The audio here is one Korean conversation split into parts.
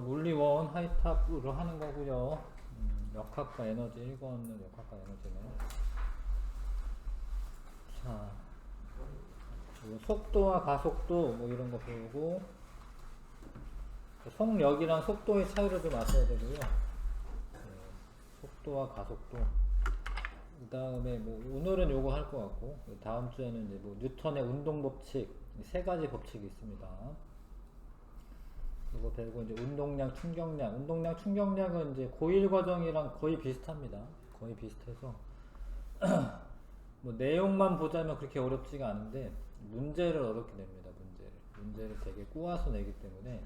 물리원 하이탑으로 하는 거고요. 역학과 에너지 1권은 역학과 에너지네. 자, 그리고 속도와 가속도 뭐 이런 거 배우고, 속력이랑 속도의 차이를 좀 아셔야 되고요. 속도와 가속도. 그 다음에 뭐 오늘은 요거 할 것 같고, 다음 주에는 이제 뭐 뉴턴의 운동 법칙 세 가지 법칙이 있습니다. 이거 배우고 이제 운동량, 충격량. 운동량, 충격량은 이제 고1 과정이랑 거의 비슷합니다. 거의 비슷해서 뭐 내용만 보자면 그렇게 어렵지가 않은데 문제를 어렵게 냅니다. 문제를 되게 꼬아서 내기 때문에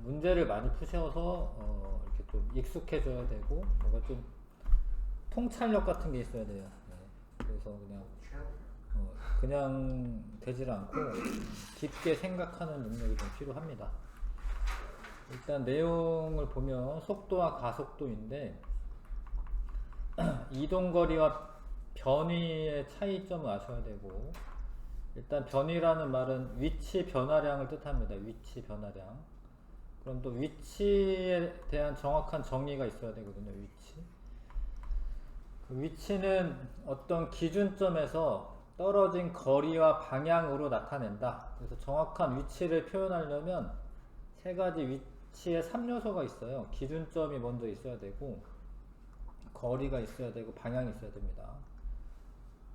문제를 많이 푸셔서 이렇게 좀 익숙해져야 되고 뭔가 좀 통찰력 같은 게 있어야 돼요. 네. 그래서 그냥 되질 않고 깊게 생각하는 능력이 좀 필요합니다. 일단 내용을 보면 속도와 가속도인데 이동거리와 변위의 차이점을 아셔야 되고, 일단 변위라는 말은 위치 변화량을 뜻합니다. 위치 변화량. 그럼 또 위치에 대한 정확한 정의가 있어야 되거든요. 위치. 그 위치는 어떤 기준점에서 떨어진 거리와 방향으로 나타낸다. 그래서 정확한 위치를 표현하려면 세 가지 위치의 3요소가 있어요. 기준점이 먼저 있어야 되고, 거리가 있어야 되고, 방향이 있어야 됩니다.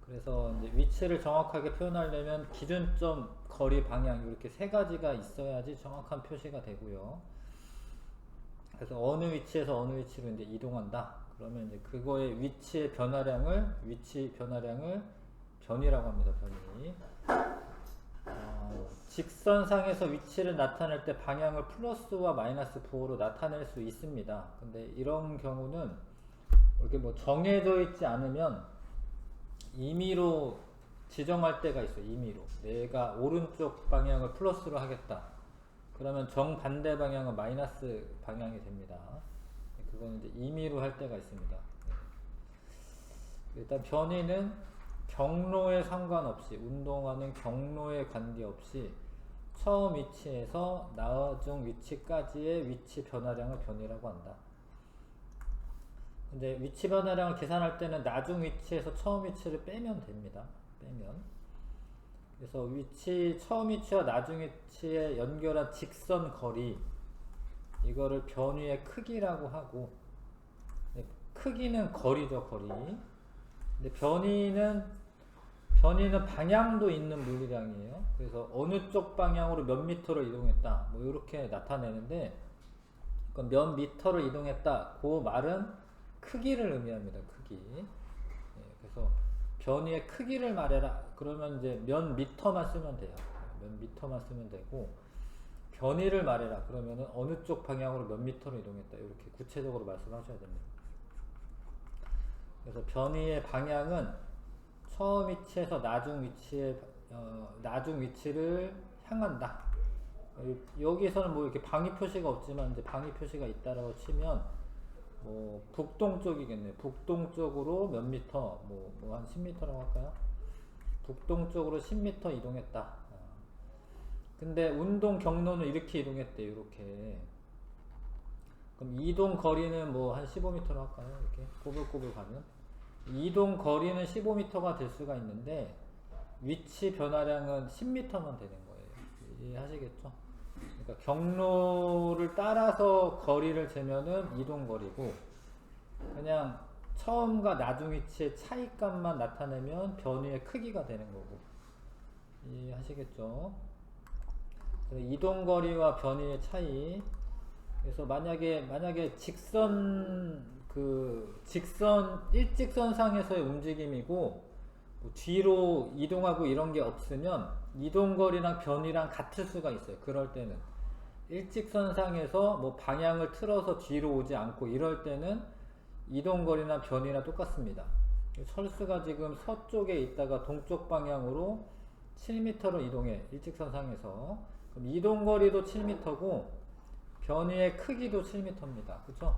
그래서 이제 위치를 정확하게 표현하려면 기준점, 거리, 방향 이렇게 세 가지가 있어야지 정확한 표시가 되고요. 그래서 어느 위치에서 어느 위치로 이제 이동한다. 그러면 이제 그거의 위치 변화량을 변이라고 합니다. 변이. 직선상에서 위치를 나타낼 때 방향을 플러스와 마이너스 부호로 나타낼 수 있습니다. 근데 이런 경우는 이렇게 뭐 정해져 있지 않으면 임의로 지정할 때가 있어요. 임의로. 내가 오른쪽 방향을 플러스로 하겠다. 그러면 정반대 방향은 마이너스 방향이 됩니다. 그거는 이제 임의로 할 때가 있습니다. 일단 변이는 경로에 상관없이, 운동하는 경로에 관계없이 처음 위치에서 나중 위치까지의 위치 변화량을 변이라고 한다. 근데 위치 변화량을 계산할 때는 나중 위치에서 처음 위치를 빼면 됩니다. 그래서 처음 위치와 나중 위치에 연결한 직선 거리, 이거를 변위의 크기라고 하고, 크기는 거리죠, 거리. 근데 변위는 방향도 있는 물리량이에요. 그래서 어느 쪽 방향으로 몇 미터를 이동했다, 뭐 이렇게 나타내는데, 몇 미터를 이동했다, 그 말은 크기를 의미합니다. 크기. 그래서 변위의 크기를 말해라. 그러면 이제 몇 미터만 쓰면 돼요. 몇 미터만 쓰면 되고, 변위를 말해라. 그러면은 어느 쪽 방향으로 몇 미터를 이동했다. 이렇게 구체적으로 말씀하셔야 됩니다. 그래서 변위의 방향은 처음 위치에서 나중 위치를 향한다. 여기서는 뭐 이렇게 방위 표시가 없지만 이제 방위 표시가 있다라고 치면 뭐 북동쪽이겠네요. 북동쪽으로 몇 미터, 뭐 한 10미터라고 할까요? 북동쪽으로 10미터 이동했다. 근데 운동 경로는 이렇게 이동했대요. 이렇게. 그럼 이동 거리는 뭐 한 15m로 할까요? 이렇게 꼬불꼬불 가면 이동 거리는 15m가 될 수가 있는데 위치 변화량은 10m만 되는 거예요. 이해하시겠죠? 그러니까 경로를 따라서 거리를 재면은 이동 거리고, 그냥 처음과 나중 위치의 차이값만 나타내면 변위의 크기가 되는 거고. 이해하시겠죠? 이동 거리와 변위의 차이. 그래서 만약에 일직선상에서의 움직임이고 뭐 뒤로 이동하고 이런 게 없으면 이동거리랑 변이랑 같을 수가 있어요. 그럴 때는 일직선상에서 뭐 방향을 틀어서 뒤로 오지 않고 이럴 때는 이동거리나 변이나 똑같습니다. 철수가 지금 서쪽에 있다가 동쪽 방향으로 7m로 이동해. 일직선상에서. 그럼 이동거리도 7m고 변이의 크기도 7m입니다. 그쵸?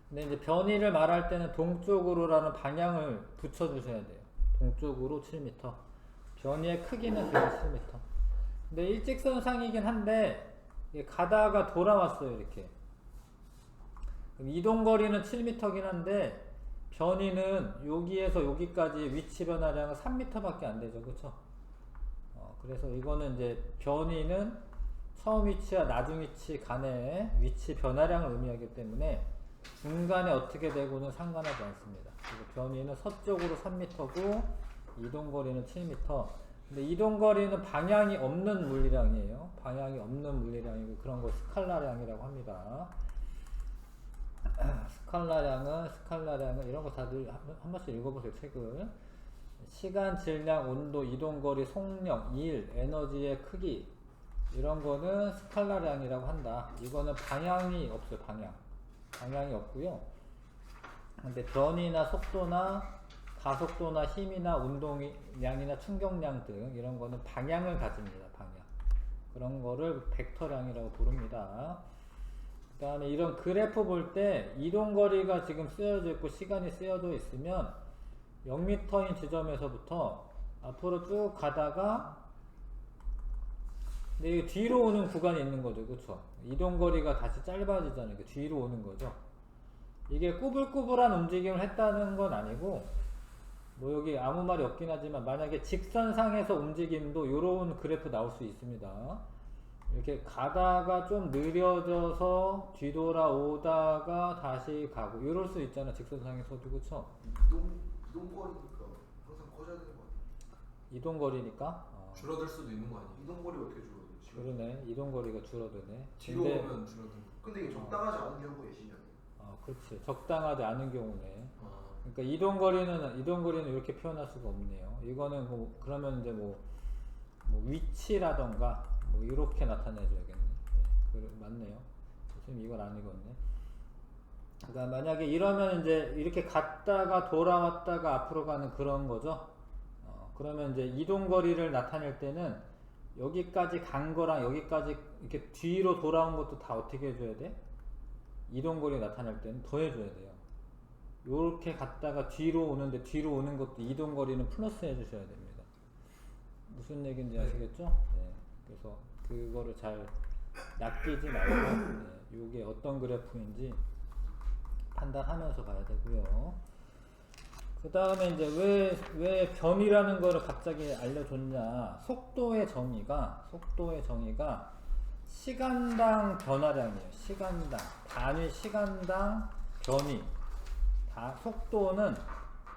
근데 이제 변이를 말할 때는 동쪽으로라는 방향을 붙여주셔야 돼요. 동쪽으로 7m. 변이의 크기는 그냥 7m. 근데 일직선상이긴 한데 이게 가다가 돌아왔어요. 이렇게. 그럼 이동거리는 7m긴 한데 변이는 여기에서 여기까지 위치 변화량은 3m밖에 안 되죠. 그쵸? 그래서 이거는 이제 변이는 처음 위치와 나중 위치 간의 위치 변화량을 의미하기 때문에 중간에 어떻게 되고는 상관하지 않습니다. 그리고 변이는 서쪽으로 3m고 이동거리는 7m. 근데 이동거리는 방향이 없는 물리량이에요. 방향이 없는 물리량이고 그런 거 스칼라량이라고 합니다. 스칼라량은 이런 거 다들 한 번씩 읽어보세요. 책을. 시간, 질량, 온도, 이동거리, 속력, 일, 에너지의 크기 이런 거는 스칼라량이라고 한다. 이거는 방향이 없어요. 방향이 없고요. 근데 변이나 속도나 가속도나 힘이나 운동량이나 충격량 등 이런 거는 방향을 가집니다. 방향. 그런 거를 벡터량이라고 부릅니다. 그 다음에 이런 그래프 볼 때 이동거리가 지금 쓰여져 있고 시간이 쓰여져 있으면 0m인 지점에서부터 앞으로 쭉 가다가 근데 이게 뒤로 오는 구간이 있는 거죠. 그쵸? 이동거리가 다시 짧아지잖아요. 뒤로 오는 거죠. 이게 꾸불꾸불한 움직임을 했다는 건 아니고 뭐 여기 아무 말이 없긴 하지만 만약에 직선상에서 움직임도 요런 그래프 나올 수 있습니다. 이렇게 가다가 좀 느려져서 뒤돌아오다가 다시 가고 이럴 수 있잖아. 직선상에서도. 그쵸? 이동거리니까 항상 커져야 되는 거 아니야? 이동거리니까 줄어들 수도 있는 거 아니야? 이동거리가 어떻게 줄어들지? 그러네. 이동거리가 줄어드네. 뒤로 오면 줄어드는 거. 근데 이게 적당하지 않은 경우에 신기하네. 그렇지. 적당하지 않은 경우네. 아, 그러니까 이동거리는 이렇게 표현할 수가 없네요. 이거는 뭐 그러면 이제 뭐 위치라던가 뭐 이렇게 나타내줘야겠네. 맞네요. 지금 이건 아니거든요. 그러니까 만약에 이러면 이제 이렇게 갔다가 돌아왔다가 앞으로 가는 그런 거죠. 그러면 이제 이동거리를 나타낼 때는 여기까지 간 거랑 여기까지 이렇게 뒤로 돌아온 것도 다 어떻게 해줘야 돼? 이동거리 나타낼 때는 더 해줘야 돼요. 요렇게 갔다가 뒤로 오는데 뒤로 오는 것도 이동거리는 플러스 해주셔야 됩니다. 무슨 얘기인지 아시겠죠? 네. 그래서 그거를 잘 낚이지 말고 요게 어떤 그래프인지 판단하면서 봐야 되고요. 그 다음에 이제 왜 변이라는 거를 갑자기 알려줬냐. 속도의 정의가 시간당 변화량이에요. 단위 시간당 변이. 속도는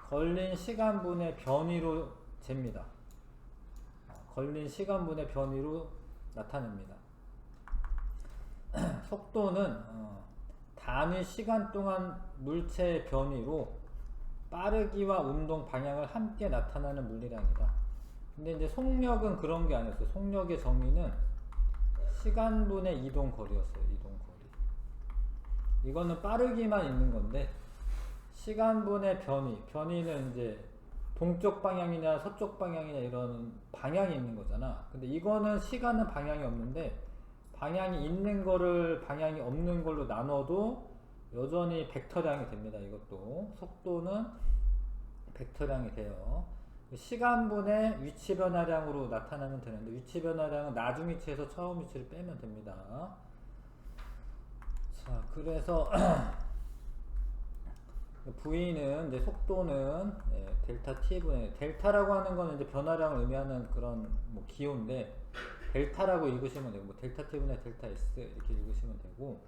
걸린 시간분의 변이로 잽니다. 걸린 시간분의 변이로 나타냅니다. 속도는 단위 시간 동안 물체의 변이로 빠르기와 운동 방향을 함께 나타나는 물리량이다. 근데 이제 속력은 그런 게 아니었어요. 속력의 정의는 시간분의 이동거리였어요. 이동거리. 이거는 빠르기만 있는 건데 시간분의 변이는 이제 동쪽 방향이냐 서쪽 방향이냐 이런 방향이 있는 거잖아. 근데 이거는 시간은 방향이 없는데 방향이 있는 거를 방향이 없는 걸로 나눠도 여전히 벡터량이 됩니다. 이것도 속도는 벡터량이 돼요. 시간분의 위치 변화량으로 나타나면 되는데 위치 변화량은 나중 위치에서 처음 위치를 빼면 됩니다. 자, 그래서 V는 이제 속도는 델타 T분의 델타라고 하는 거는 이제 변화량을 의미하는 그런 뭐 기호인데 델타라고 읽으시면 되고 뭐 델타 T분의 델타 S 이렇게 읽으시면 되고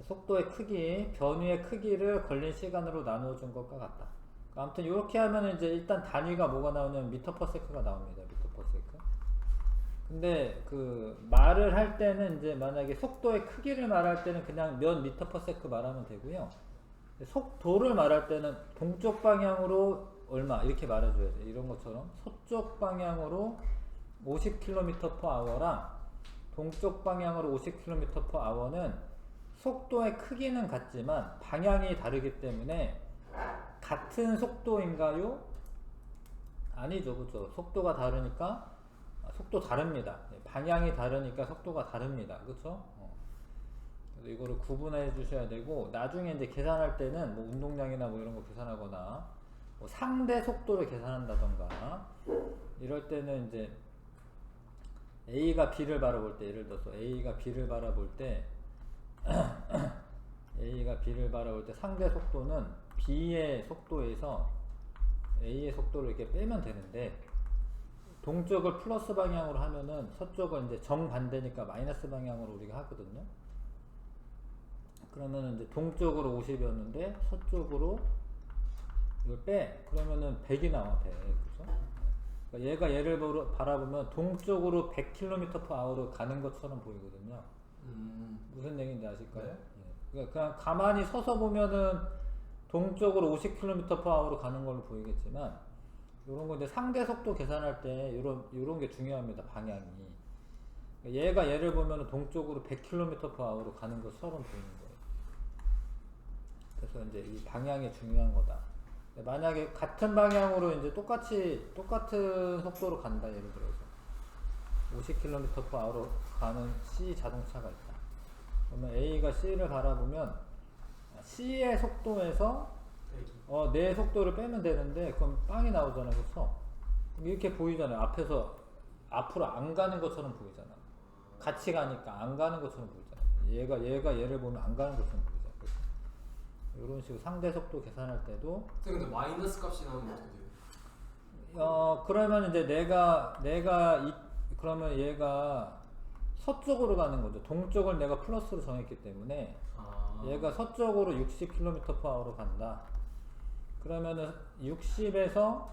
속도의 크기, 변위의 크기를 걸린 시간으로 나누어 준 것과 같다. 아무튼 이렇게 하면 이제 일단 단위가 뭐가 나오냐면 미터 퍼 세크가 나옵니다. 미터 퍼 세크. 근데 그 말을 할 때는 이제 만약에 속도의 크기를 말할 때는 그냥 몇 미터 퍼 세크 말하면 되고요. 속도를 말할 때는 동쪽 방향으로 얼마 이렇게 말해줘야 돼. 이런 것처럼 서쪽 방향으로 50km/h랑 동쪽 방향으로 50km/h는 속도의 크기는 같지만 방향이 다르기 때문에 같은 속도인가요? 아니죠. 그쵸? 속도가 다르니까 속도 다릅니다. 방향이 다르니까 속도가 다릅니다. 그쵸? 그래서 이거를 구분해 주셔야 되고 나중에 이제 계산할 때는 뭐 운동량이나 뭐 이런 거 계산하거나 뭐 상대 속도를 계산한다던가 이럴 때는 이제 A가 B를 바라볼 때, 예를 들어서 A가 B를 바라볼 때 A가 B를 바라볼 때 상대 속도는 B의 속도에서 A의 속도를 이렇게 빼면 되는데, 동쪽을 플러스 방향으로 하면은 서쪽은 이제 정반대니까 마이너스 방향으로 우리가 하거든요. 그러면은 이제 동쪽으로 50이었는데 서쪽으로 이걸 빼. 그러면은 100이 나와, 100. 그죠? 그러니까 얘가 얘를 바라보면 동쪽으로 100km/h로 가는 것처럼 보이거든요. 무슨 얘기인지 아실까요? 네. 예. 그러니까 그냥 가만히 서서 보면은 동쪽으로 50km/h로 가는 걸로 보이겠지만, 요런 거 이제 상대 속도 계산할 때 요런 게 중요합니다. 방향이. 그러니까 얘가 얘를 보면은 동쪽으로 100km/h로 가는 것처럼 보이는 거예요. 그래서 이제 이 방향이 중요한 거다. 만약에 같은 방향으로 이제 똑같은 속도로 간다, 예를 들어서 50km/h로 가는 C 자동차가 있다. 그러면 A가 C를 바라보면 C의 속도에서 내 속도를 빼면 되는데, 그럼 빵이 나오잖아요. 그렇죠? 이렇게 보이잖아요. 앞으로 안 가는 것처럼 보이잖아. 같이 가니까 안 가는 것처럼 보이잖아. 얘가 얘를 보면 안 가는 것처럼 보이잖아. 이런 식으로 상대 속도 계산할 때도, 근데 마이너스 값이 나오면 어떻게 돼요? 그러면 이제 그러면 얘가 서쪽으로 가는 거죠. 동쪽을 내가 플러스로 정했기 때문에 얘가 서쪽으로 60km/h로 간다. 그러면은 60에서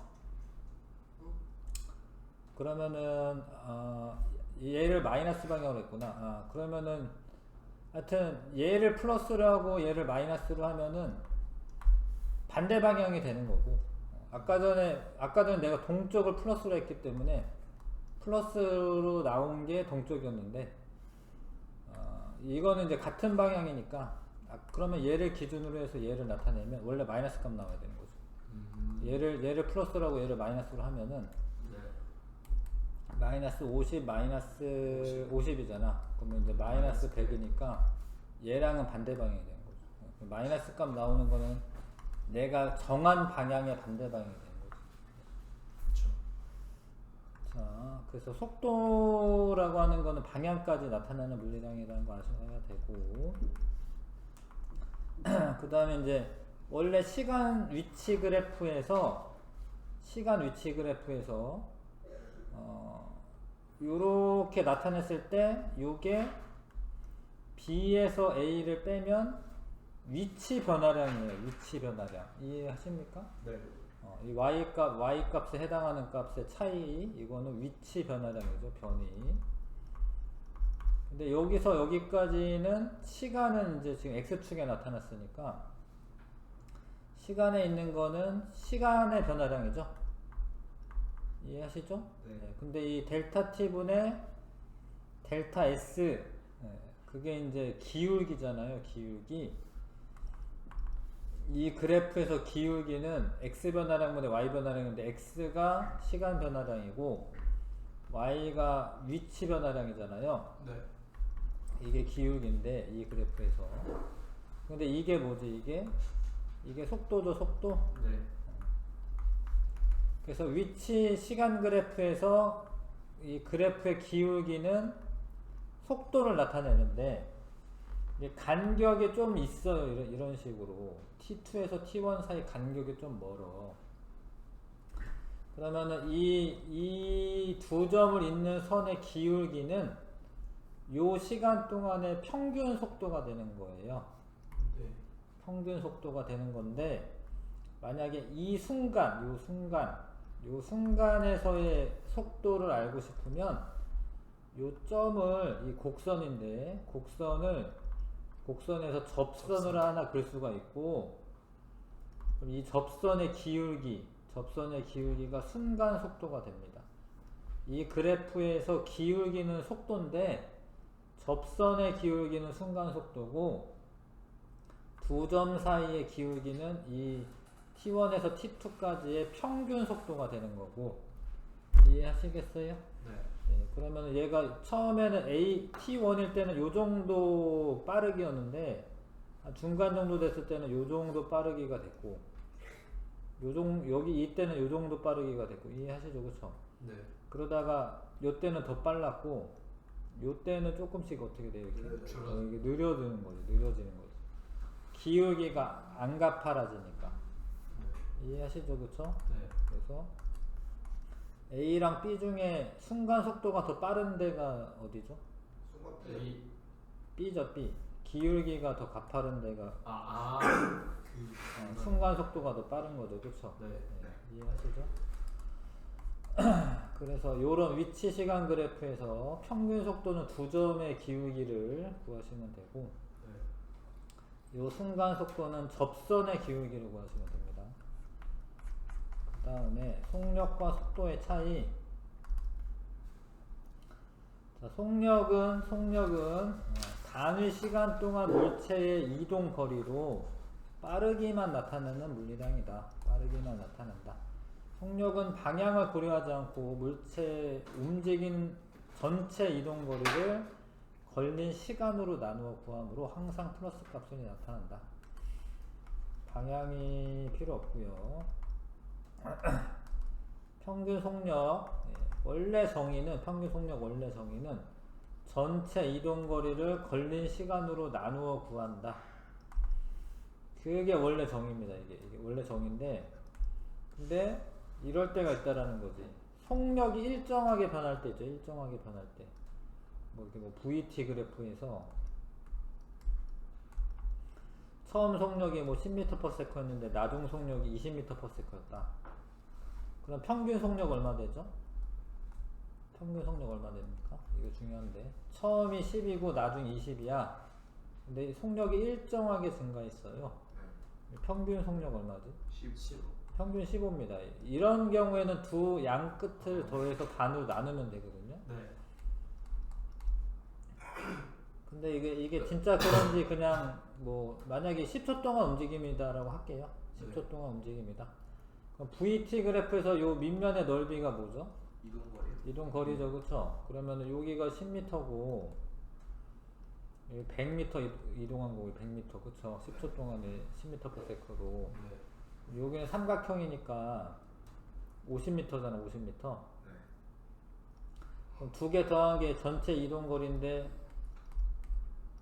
그러면은 얘를 마이너스 방향으로 했구나. 그러면은 하여튼 얘를 플러스로 하고 얘를 마이너스로 하면은 반대 방향이 되는 거고, 아까 전에 내가 동쪽을 플러스로 했기 때문에 플러스로 나온 게 동쪽이었는데, 이거는 이제 같은 방향이니까, 그러면 얘를 기준으로 해서 얘를 나타내면 원래 마이너스 값 나와야 되는 거죠. 얘를 플러스라고 얘를 마이너스로 하면은 마이너스 50 마이너스 50이잖아. 그러면 이제 마이너스 100이니까 얘랑은 반대 방향이 되는 거죠. 마이너스 값 나오는 거는 내가 정한 방향의 반대 방향이 되는 거죠. 그렇죠. 자, 그래서 속도라고 하는 거는 방향까지 나타나는 물리량이라는 거 아셔야 되고, 그 다음에 이제 원래 시간 위치 그래프에서 요렇게 나타냈을 때 요게 B에서 A를 빼면 위치 변화량이에요. 위치 변화량. 이해하십니까? 네. 이 y 값에 해당하는 값의 차이, 이거는 위치 변화량이죠. 변이. 근데 여기서 여기까지는 시간은 이제 지금 x축에 나타났으니까 시간에 있는 거는 시간의 변화량이죠. 이해하시죠? 네. 근데 이 델타 t분의 델타 s, 그게 이제 기울기잖아요. 기울기. 이 그래프에서 기울기는 x 변화량분의 y 변화량인데, x가 시간 변화량이고 y가 위치 변화량이잖아요. 네. 이게 기울기인데, 이 그래프에서. 근데 이게 뭐지? 이게 속도죠, 속도. 네. 그래서 위치 시간 그래프에서 이 그래프의 기울기는 속도를 나타내는데, 이게 간격이 좀 있어요. 이런 식으로 t2에서 t1 사이 간격이 좀 멀어. 그러면은 이 두 점을 잇는 선의 기울기는 요 시간 동안의 평균 속도가 되는 거예요. 네. 평균 속도가 되는 건데, 만약에 요 순간에서의 속도를 알고 싶으면 요 점을, 이 곡선인데 곡선에서 접선을 하나 그릴 수가 있고, 그럼 이 접선의 기울기가 순간 속도가 됩니다. 이 그래프에서 기울기는 속도인데 접선의 기울기는 순간 속도고, 두 점 사이의 기울기는 이 t1에서 t2까지의 평균 속도가 되는 거고. 이해하시겠어요? 네. 그러면 얘가 처음에는 t1일 때는 요 정도 빠르기였는데, 중간 정도 됐을 때는 요 정도 빠르기가 됐고, 이때는 요 정도 빠르기가 됐고. 이해하시죠? 그쵸? 네. 그러다가 요때는 더 빨랐고 요때는 조금씩 어떻게 돼요? 이렇게 줄어들어요. 이게 느려지는 거죠. 느려지는 거죠. 기울기가 안 가파라지니까. 이해하시죠? 그쵸? 네. 그래서 A랑 B 중에 순간 속도가 더 빠른 데가 어디죠? 순간 A B죠. B. 기울기가 더 가파른 데가 그 순간 속도가 더 빠른 거죠. 그쵸? 네. 이해하시죠? 그래서 요런 위치 시간 그래프에서 평균 속도는 2점의 기울기를 구하시면 되고 네. 요 순간 속도는 접선의 기울기를 구하시면 됩니다. 그 다음에 속력과 속도의 차이. 자, 속력은 단위 시간 동안 물체의 이동 거리로 빠르기만 나타내는 물리량이다. 빠르기만 나타낸다. 속력은 방향을 고려하지 않고 물체의 움직인 전체 이동 거리를 걸린 시간으로 나누어 구하므로 항상 플러스 값이 나타난다. 방향이 필요 없고요. 평균 속력 원래 정의는 전체 이동 거리를 걸린 시간으로 나누어 구한다. 그게 원래 정의입니다. 이게 원래 정의인데, 근데 이럴 때가 있다라는 거지. 속력이 일정하게 변할 때 있죠. 일정하게 변할 때. 뭐 이렇게 뭐 VT 그래프에서 처음 속력이 뭐 10m/s였는데 나중 속력이 20m/s였다. 그럼 평균 속력 얼마 되죠? 평균 속력 얼마 됩니까? 이거 중요한데. 처음이 10이고 나중 20이야. 근데 속력이 일정하게 증가했어요. 평균 속력 얼마지? 15. 평균 15입니다. 이런 경우에는 두 양 끝을 더해서 반으로 나누면 되거든요. 네. 근데 이게 진짜 그런지 그냥 뭐 만약에 10초 동안 움직임이다라고 할게요. 10초 네. 동안 움직임이다. 그럼 VT 그래프에서 요 밑면의 넓이가 뭐죠? 이동거리. 이동 거리죠, 그쵸? 그러면은 여기가 10m고 100m 이동한 거고 100m, 그쵸? 10초 동안에 10m/s로. 네. 여기는 삼각형이니까 50m잖아, 50m. 네. 그럼 두 개 더한 게 전체 이동 거리인데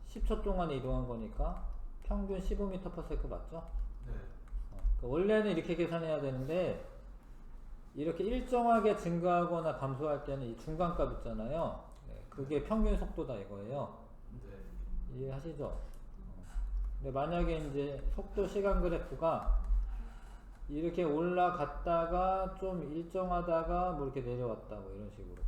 10초 동안에 이동한 거니까 평균 15m/s 맞죠? 네. 그러니까 원래는 이렇게 계산해야 되는데 이렇게 일정하게 증가하거나 감소할 때는 이 중간값 있잖아요. 그게 평균 속도다 이거예요. 네. 이해하시죠? 근데 만약에 이제 속도 시간 그래프가 이렇게 올라갔다가 좀 일정하다가 뭐 이렇게 내려왔다 뭐 이런 식으로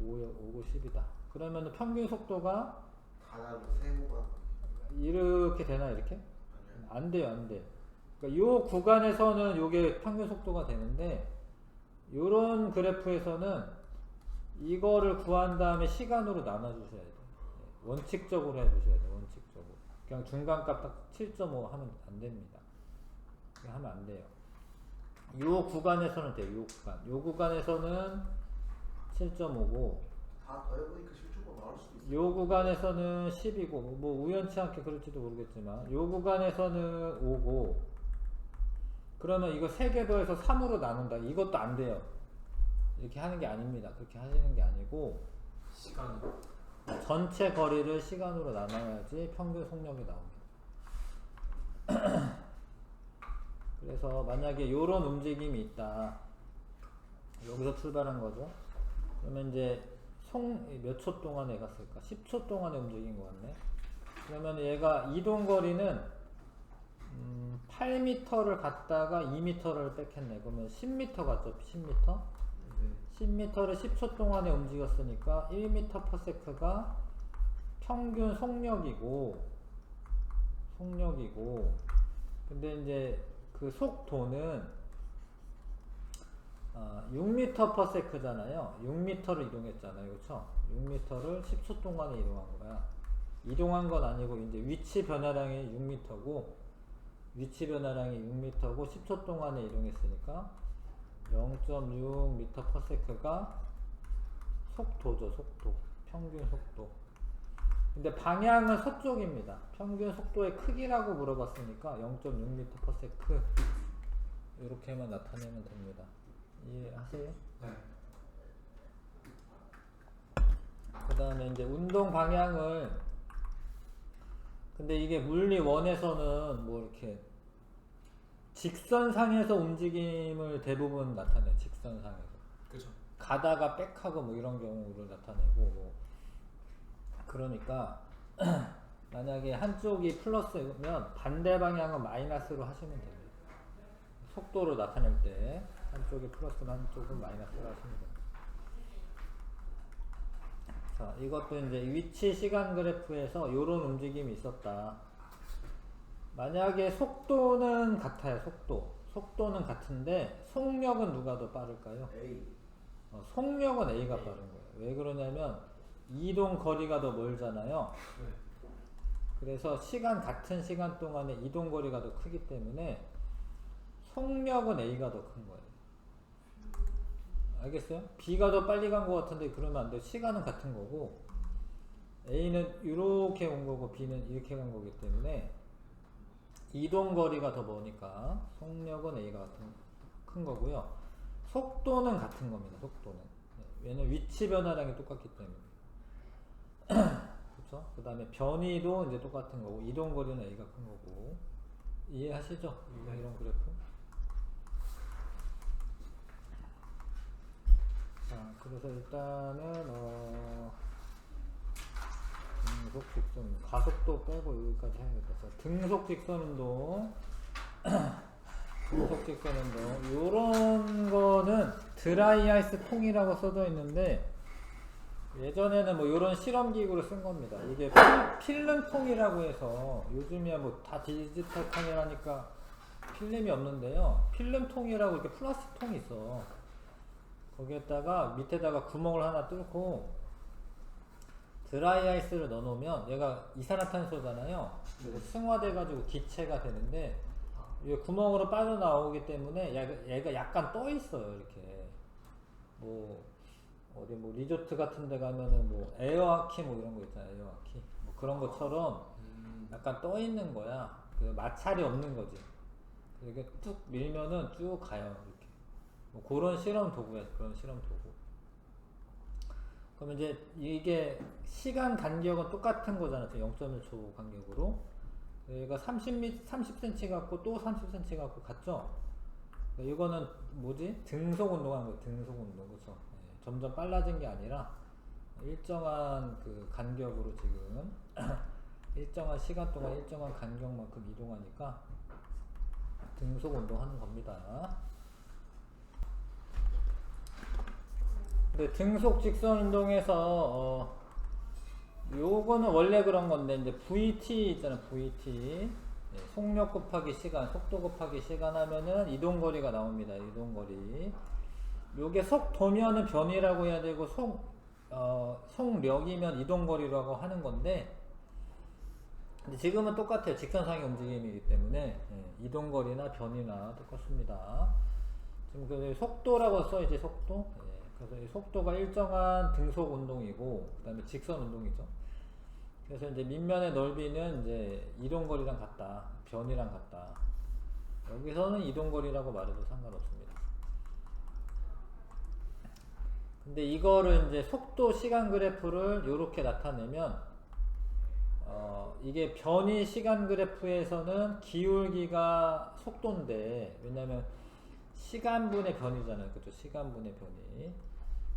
5고 10이다. 그러면 평균 속도가 가나로 세모가 이렇게 되나 이렇게? 아니요. 안 돼요, 안 돼. 그러니까 요 구간에서는 요게 평균 속도가 되는데 요런 그래프에서는 이거를 구한 다음에 시간으로 나눠 주셔야 돼요. 원칙적으로 해 주셔야 돼요. 원칙적으로. 그냥 중간값 딱 7.5 하면 안 됩니다. 그렇게 하면 안 돼요. 요 구간에서는 돼요. 요 구간. 요 구간에서는 7.5고 다 더해보니까 실적으로 나올 수도 있어요. 요 구간에서는 10이고 뭐 우연치 않게 그럴지도 모르겠지만 요 구간에서는 5고 그러면 이거 3개 더해서 3으로 나눈다. 이것도 안 돼요. 이렇게 하는 게 아닙니다. 그렇게 하시는 게 아니고 시간. 전체 거리를 시간으로 나눠야지 평균 속력이 나옵니다. 그래서 만약에 요런 움직임이 있다. 여기서 출발한 거죠. 그러면 이제 몇 초 동안에 갔을까? 10초 동안에 움직인 것 같네. 그러면 얘가 이동 거리는 8m를 갔다가 2m를 뺏겠네. 그러면 10m 갔죠? 10m? 네. 10m를 10초 동안에 움직였으니까 1m/s가 평균 속력이고 근데 이제 그 속도는 6m/s잖아요. 6m를 이동했잖아요. 그쵸? 6m를 10초 동안에 이동한 거야. 이동한 건 아니고 이제 위치 변화량이 6m고 위치 변화량이 6m고 10초 동안에 이동했으니까 0.6m/s가 속도죠. 속도. 평균 속도. 근데 방향은 서쪽입니다. 평균 속도의 크기라고 물어봤으니까 0.6m/s 이렇게만 나타내면 됩니다. 이해하세요? 네. 이제 운동 방향을, 근데 이게 물리 원에서는 뭐 이렇게 직선상에서 움직임을 대부분 나타내요. 직선상에서. 그죠. 가다가 백하고 뭐 이런 경우를 나타내고, 뭐 그러니까 만약에 한쪽이 플러스면 반대 방향은 마이너스로 하시면 됩니다. 속도로 나타낼 때 한쪽이 플러스면 한쪽은 마이너스로 하시면 됩니다. 자, 이것도 이제 위치 시간 그래프에서 이런 움직임이 있었다. 만약에 속도는 같아요. 속도는 같은데 속력은 누가 더 빠를까요? A. 속력은 A가 빠른 거예요. 왜 그러냐면 이동 거리가 더 멀잖아요. 네. 그래서 같은 시간 동안에 이동 거리가 더 크기 때문에 속력은 A가 더 큰 거예요. 알겠어요? B가 더 빨리 간 것 같은데 그러면 안 돼요. 시간은 같은 거고 A는 이렇게 온 거고 B는 이렇게 간 거기 때문에 이동 거리가 더 머니까 속력은 A가 큰 거고요. 속도는 같은 겁니다. 속도는. 왜냐면 위치 변화량이 똑같기 때문에. 그렇죠? 그 다음에 변이도 이제 똑같은 거고 이동 거리는 A가 큰 거고. 이해하시죠? 이런 그래프. 자, 그래서 일단은 등속 직선 가속도 빼고 여기까지 해야겠다. 자, 등속 직선 운동. 등속 직선 운동. 요런 거는 드라이 아이스 통이라고 써져 있는데 예전에는 뭐 요런 실험 기구를 쓴 겁니다. 이게 필름 통이라고 해서 요즘이야 뭐 다 디지털 카메라니까 필름이 없는데요. 필름 통이라고 이렇게 플라스틱 통이 있어. 거기에다가 밑에다가 구멍을 하나 뚫고 드라이 아이스를 넣어 놓으면 얘가 이산화탄소잖아요. 그래서 승화돼 가지고 기체가 되는데 이 구멍으로 빠져나오기 때문에 얘가 약간 떠 있어요. 이렇게 뭐 어디 뭐 리조트 같은 데 가면은 뭐 에어하키 뭐 이런 거 있잖아요. 에어하키 뭐 그런 것처럼 약간 떠 있는 거야. 그 마찰이 없는 거지. 이렇게 쭉 밀면은 쭉 가요. 이렇게 뭐 그런 실험 도구야. 그런 실험 도구. 그러면 이제 이게 시간 간격은 똑같은 거잖아요. 0.1초 간격으로. 얘가 30cm 같고 또 30cm 같고 같죠? 이거는 뭐지? 등속 운동한 거예요. 등속 운동. 그쵸? 네, 점점 빨라진 게 아니라 일정한 그 간격으로 지금 일정한 시간 동안 일정한 간격만큼 이동하니까 등속 운동하는 겁니다. 근데 등속 직선 운동에서 요거는 원래 그런 건데 이제 VT 있잖아. VT 네, 속력 곱하기 시간, 속도 곱하기 시간 하면은 이동거리가 나옵니다. 이동거리. 요게 속도면은 변이라고 해야 되고 속력이면 이동거리라고 하는 건데 근데 지금은 똑같아요. 직선상의 움직임이기 때문에 이동거리나 변이나 똑같습니다. 지금 그 속도라고 써있지. 속도. 그래서 이 속도가 일정한 등속 운동이고 그 다음에 직선 운동이죠. 그래서 이제 밑면의 넓이는 이제 이동거리랑 같다. 변이랑 같다. 여기서는 이동거리라고 말해도 상관없습니다. 근데 이거를 이제 속도 시간 그래프를 이렇게 나타내면 이게 변이 시간 그래프에서는 기울기가 속도인데 왜냐면 시간분의 변이잖아요. 그죠? 시간분의 변이.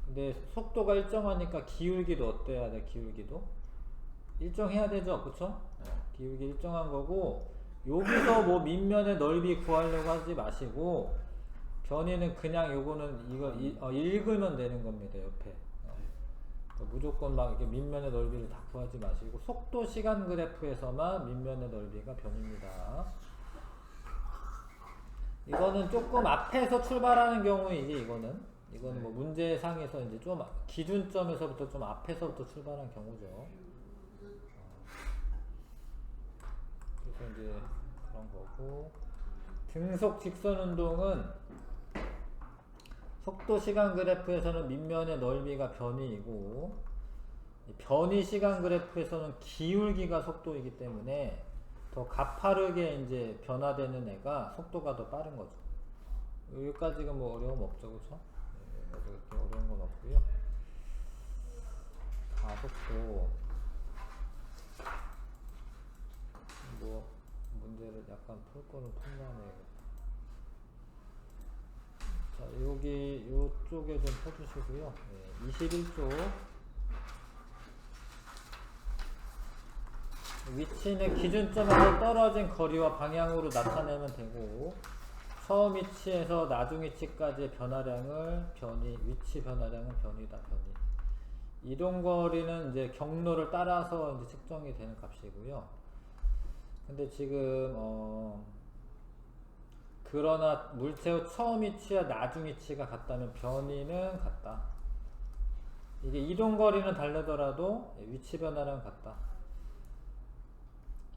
근데 속도가 일정하니까 기울기도 어때야 돼? 기울기도 일정해야 되죠. 그쵸? 기울기 일정한 거고 여기서 뭐 밑면의 넓이 구하려고 하지 마시고 변이는 그냥 요거는 이거 읽으면 되는 겁니다. 옆에 무조건 막 이렇게 밑면의 넓이를 다 구하지 마시고 속도 시간 그래프에서만 밑면의 넓이가 변입니다. 이거는 조금 앞에서 출발하는 경우이지. 이거는 뭐 문제상에서 이제 좀 기준점에서부터 좀 앞에서부터 출발한 경우죠. 그래서 이제 그런 거고 등속 직선 운동은 속도 시간 그래프에서는 밑면의 넓이가 변이이고 변이 시간 그래프에서는 기울기가 속도이기 때문에 더 가파르게 이제 변화되는 애가 속도가 더 빠른 거죠. 여기까지가 뭐 어려움 없죠, 그렇죠? 네, 그렇게 어려운 건 없고요. 가속도 뭐 문제를 약간 풀 거는 풀만해야겠다. 자, 여기 요쪽에 좀 펴주시고요. 네, 21쪽 위치는 기준점에서 떨어진 거리와 방향으로 나타내면 되고, 처음 위치에서 나중 위치까지의 변화량을 위치 변화량은 변이다, 변이. 이동 거리는 이제 경로를 따라서 이제 측정이 되는 값이고요. 근데 지금 그러나 물체의 처음 위치와 나중 위치가 같다면 변이는 같다. 이게 이동 거리는 다르더라도 위치 변화량은 같다.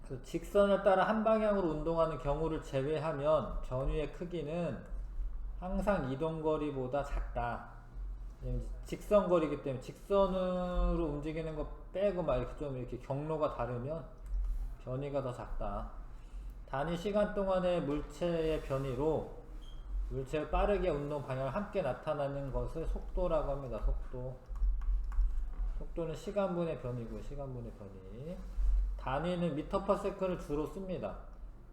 그래서 직선을 따라 한 방향으로 운동하는 경우를 제외하면 변이의 크기는 항상 이동 거리보다 작다. 직선 거리이기 때문에 직선으로 움직이는 거 빼고 막 이렇게 좀 이렇게 경로가 다르면 변이가 더 작다. 단위 시간 동안의 물체의 변이로 물체의 빠르게 운동 방향을 함께 나타나는 것을 속도라고 합니다. 속도는 시간분의 변이고, 시간분의 변이. 단위는 미터 퍼 세컨을 주로 씁니다.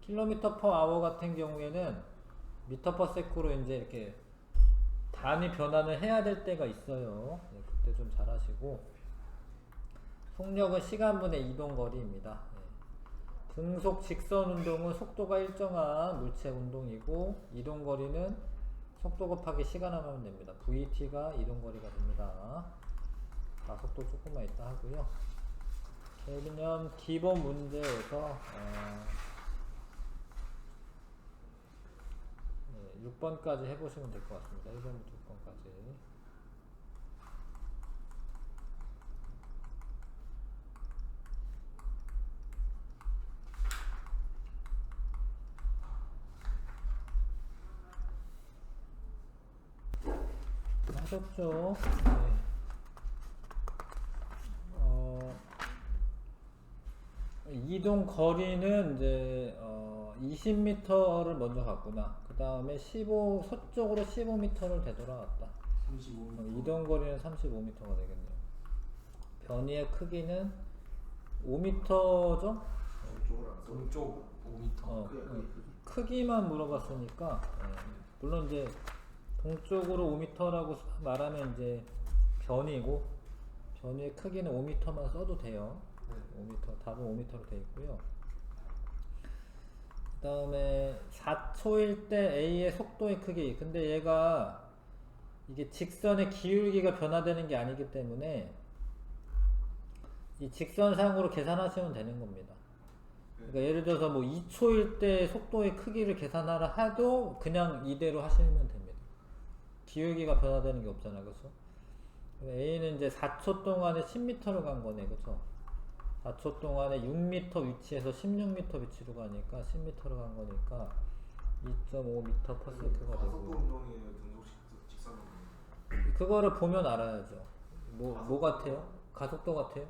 킬로미터 퍼 아워 같은 경우에는 미터 퍼 세컨으로 이제 이렇게 단위 변환을 해야 될 때가 있어요. 네, 그때 좀 잘 하시고. 속력은 시간분의 이동거리입니다. 네. 등속 직선 운동은 속도가 일정한 물체 운동이고, 이동거리는 속도 곱하기 시간 하면 됩니다. VT가 이동거리가 됩니다. 가속도 조금만 있다 하고요. 개념 기본 문제에서 6번까지 해보시면 될 것 같습니다. 1번부터 6번까지. 하셨죠? 네. 이동 거리는 이제 20m를 먼저 갔구나. 그 다음에 서쪽으로 15m를 되돌아왔다. 35m. 이동 거리는 35m가 되겠네요. 변이의 크기는 5m죠? 동쪽 5m. 크기만 물어봤으니까, 물론 이제 동쪽으로 5m라고 말하면 이제 변이고, 변이의 크기는 5m만 써도 돼요. 5m, 답은 5m로 되어 있고요. 그 다음에 4초일 때 A의 속도의 크기. 근데 얘가 이게 직선의 기울기가 변화되는 게 아니기 때문에 이 직선상으로 계산하시면 되는 겁니다. 그러니까 예를 들어서 뭐 2초일 때 속도의 크기를 계산하라 해도 그냥 이대로 하시면 됩니다. 기울기가 변화되는 게 없잖아, 그렇죠? A는 이제 4초 동안에 10m를 간 거네, 그렇죠? 4초 동안에 6m 위치에서 16m 위치로 가니까 10m로 간 거니까 2.5m per sec가 가속도 되고. 운동이에요, 등속 직선 운동. 그거를 보면 알아야죠. 뭐 같아요? 가속도 같아요?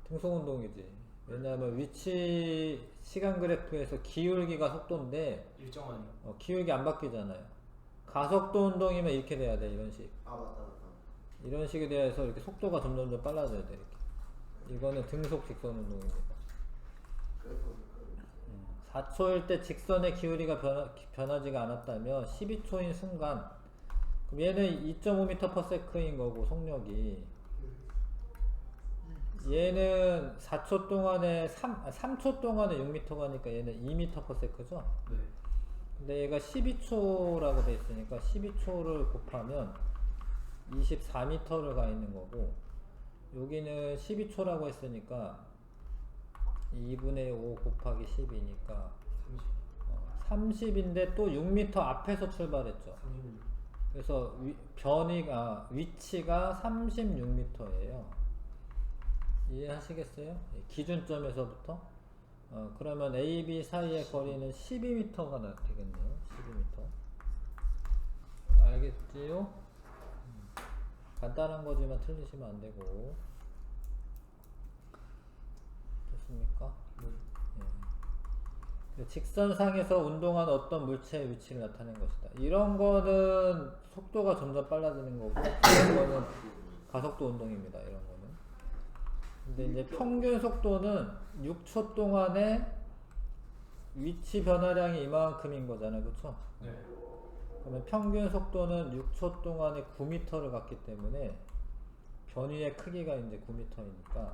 등속 운동이지. 왜냐하면 위치 시간 그래프에서 기울기가 속도인데 일정한. 기울기 안 바뀌잖아요. 가속도 운동이면 이렇게 돼야 돼, 이런 식. 맞다. 이런 식이 돼서 이렇게 속도가 점점 빨라져야 돼, 이렇게. 이거는 등속 직선 운동입니다. 4초일 때 직선의 기울기가 변하지가 않았다면 12초인 순간, 그럼 얘는 2.5m per sec인 거고, 속력이. 얘는 4초 동안에 3초 동안에 6m 가니까 얘는 2m per sec죠? 네. 근데 얘가 12초라고 돼 있으니까 12초를 곱하면 24m를 가 있는 거고, 여기는 12초라고 했으니까 2분의 5 곱하기 10이니까 30인데 또 6m 앞에서 출발했죠. 36. 그래서 위치가 36m예요. 이해하시겠어요? 기준점에서부터. 그러면 A, B 사이의 거리는 12m가 되겠네요. 12m. 알겠지요? 간단한 거지만 틀리시면 안 되고. 됐습니까? 네. 직선상에서 운동한 어떤 물체의 위치를 나타낸 것이다. 이런 거는 속도가 점점 빨라지는 거고, 이런 거는 가속도 운동입니다. 이런 거는. 근데 이제 평균 속도는 6초 동안에 위치 변화량이 이만큼인 거잖아요. 그쵸? 네. 그러면 평균 속도는 6초 동안에 9m를 갔기 때문에 변위의 크기가 이제 9m이니까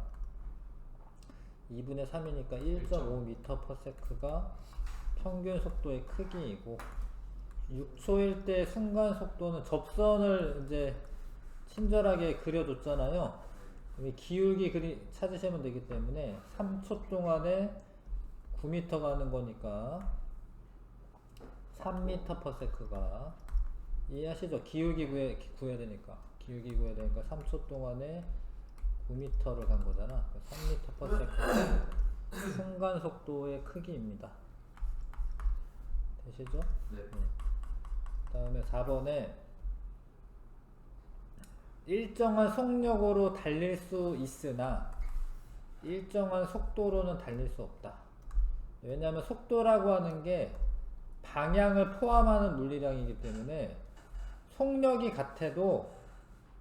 2분의 3이니까 1.5m/s가 평균 속도의 크기이고 6초일 때 순간 속도는 접선을 이제 친절하게 그려줬잖아요. 기울기 찾으시면 되기 때문에 3초 동안에 9m 가는 거니까 3m/s가 이해하시죠? 기울기 구해야 되니까 3초 동안에 9m를 간 거잖아. 3m/s가 순간 속도의 크기입니다. 되시죠? 네. 그 다음에 4번에 일정한 속력으로 달릴 수 있으나 일정한 속도로는 달릴 수 없다. 왜냐하면 속도라고 하는 게 방향을 포함하는 물리량이기 때문에 속력이 같아도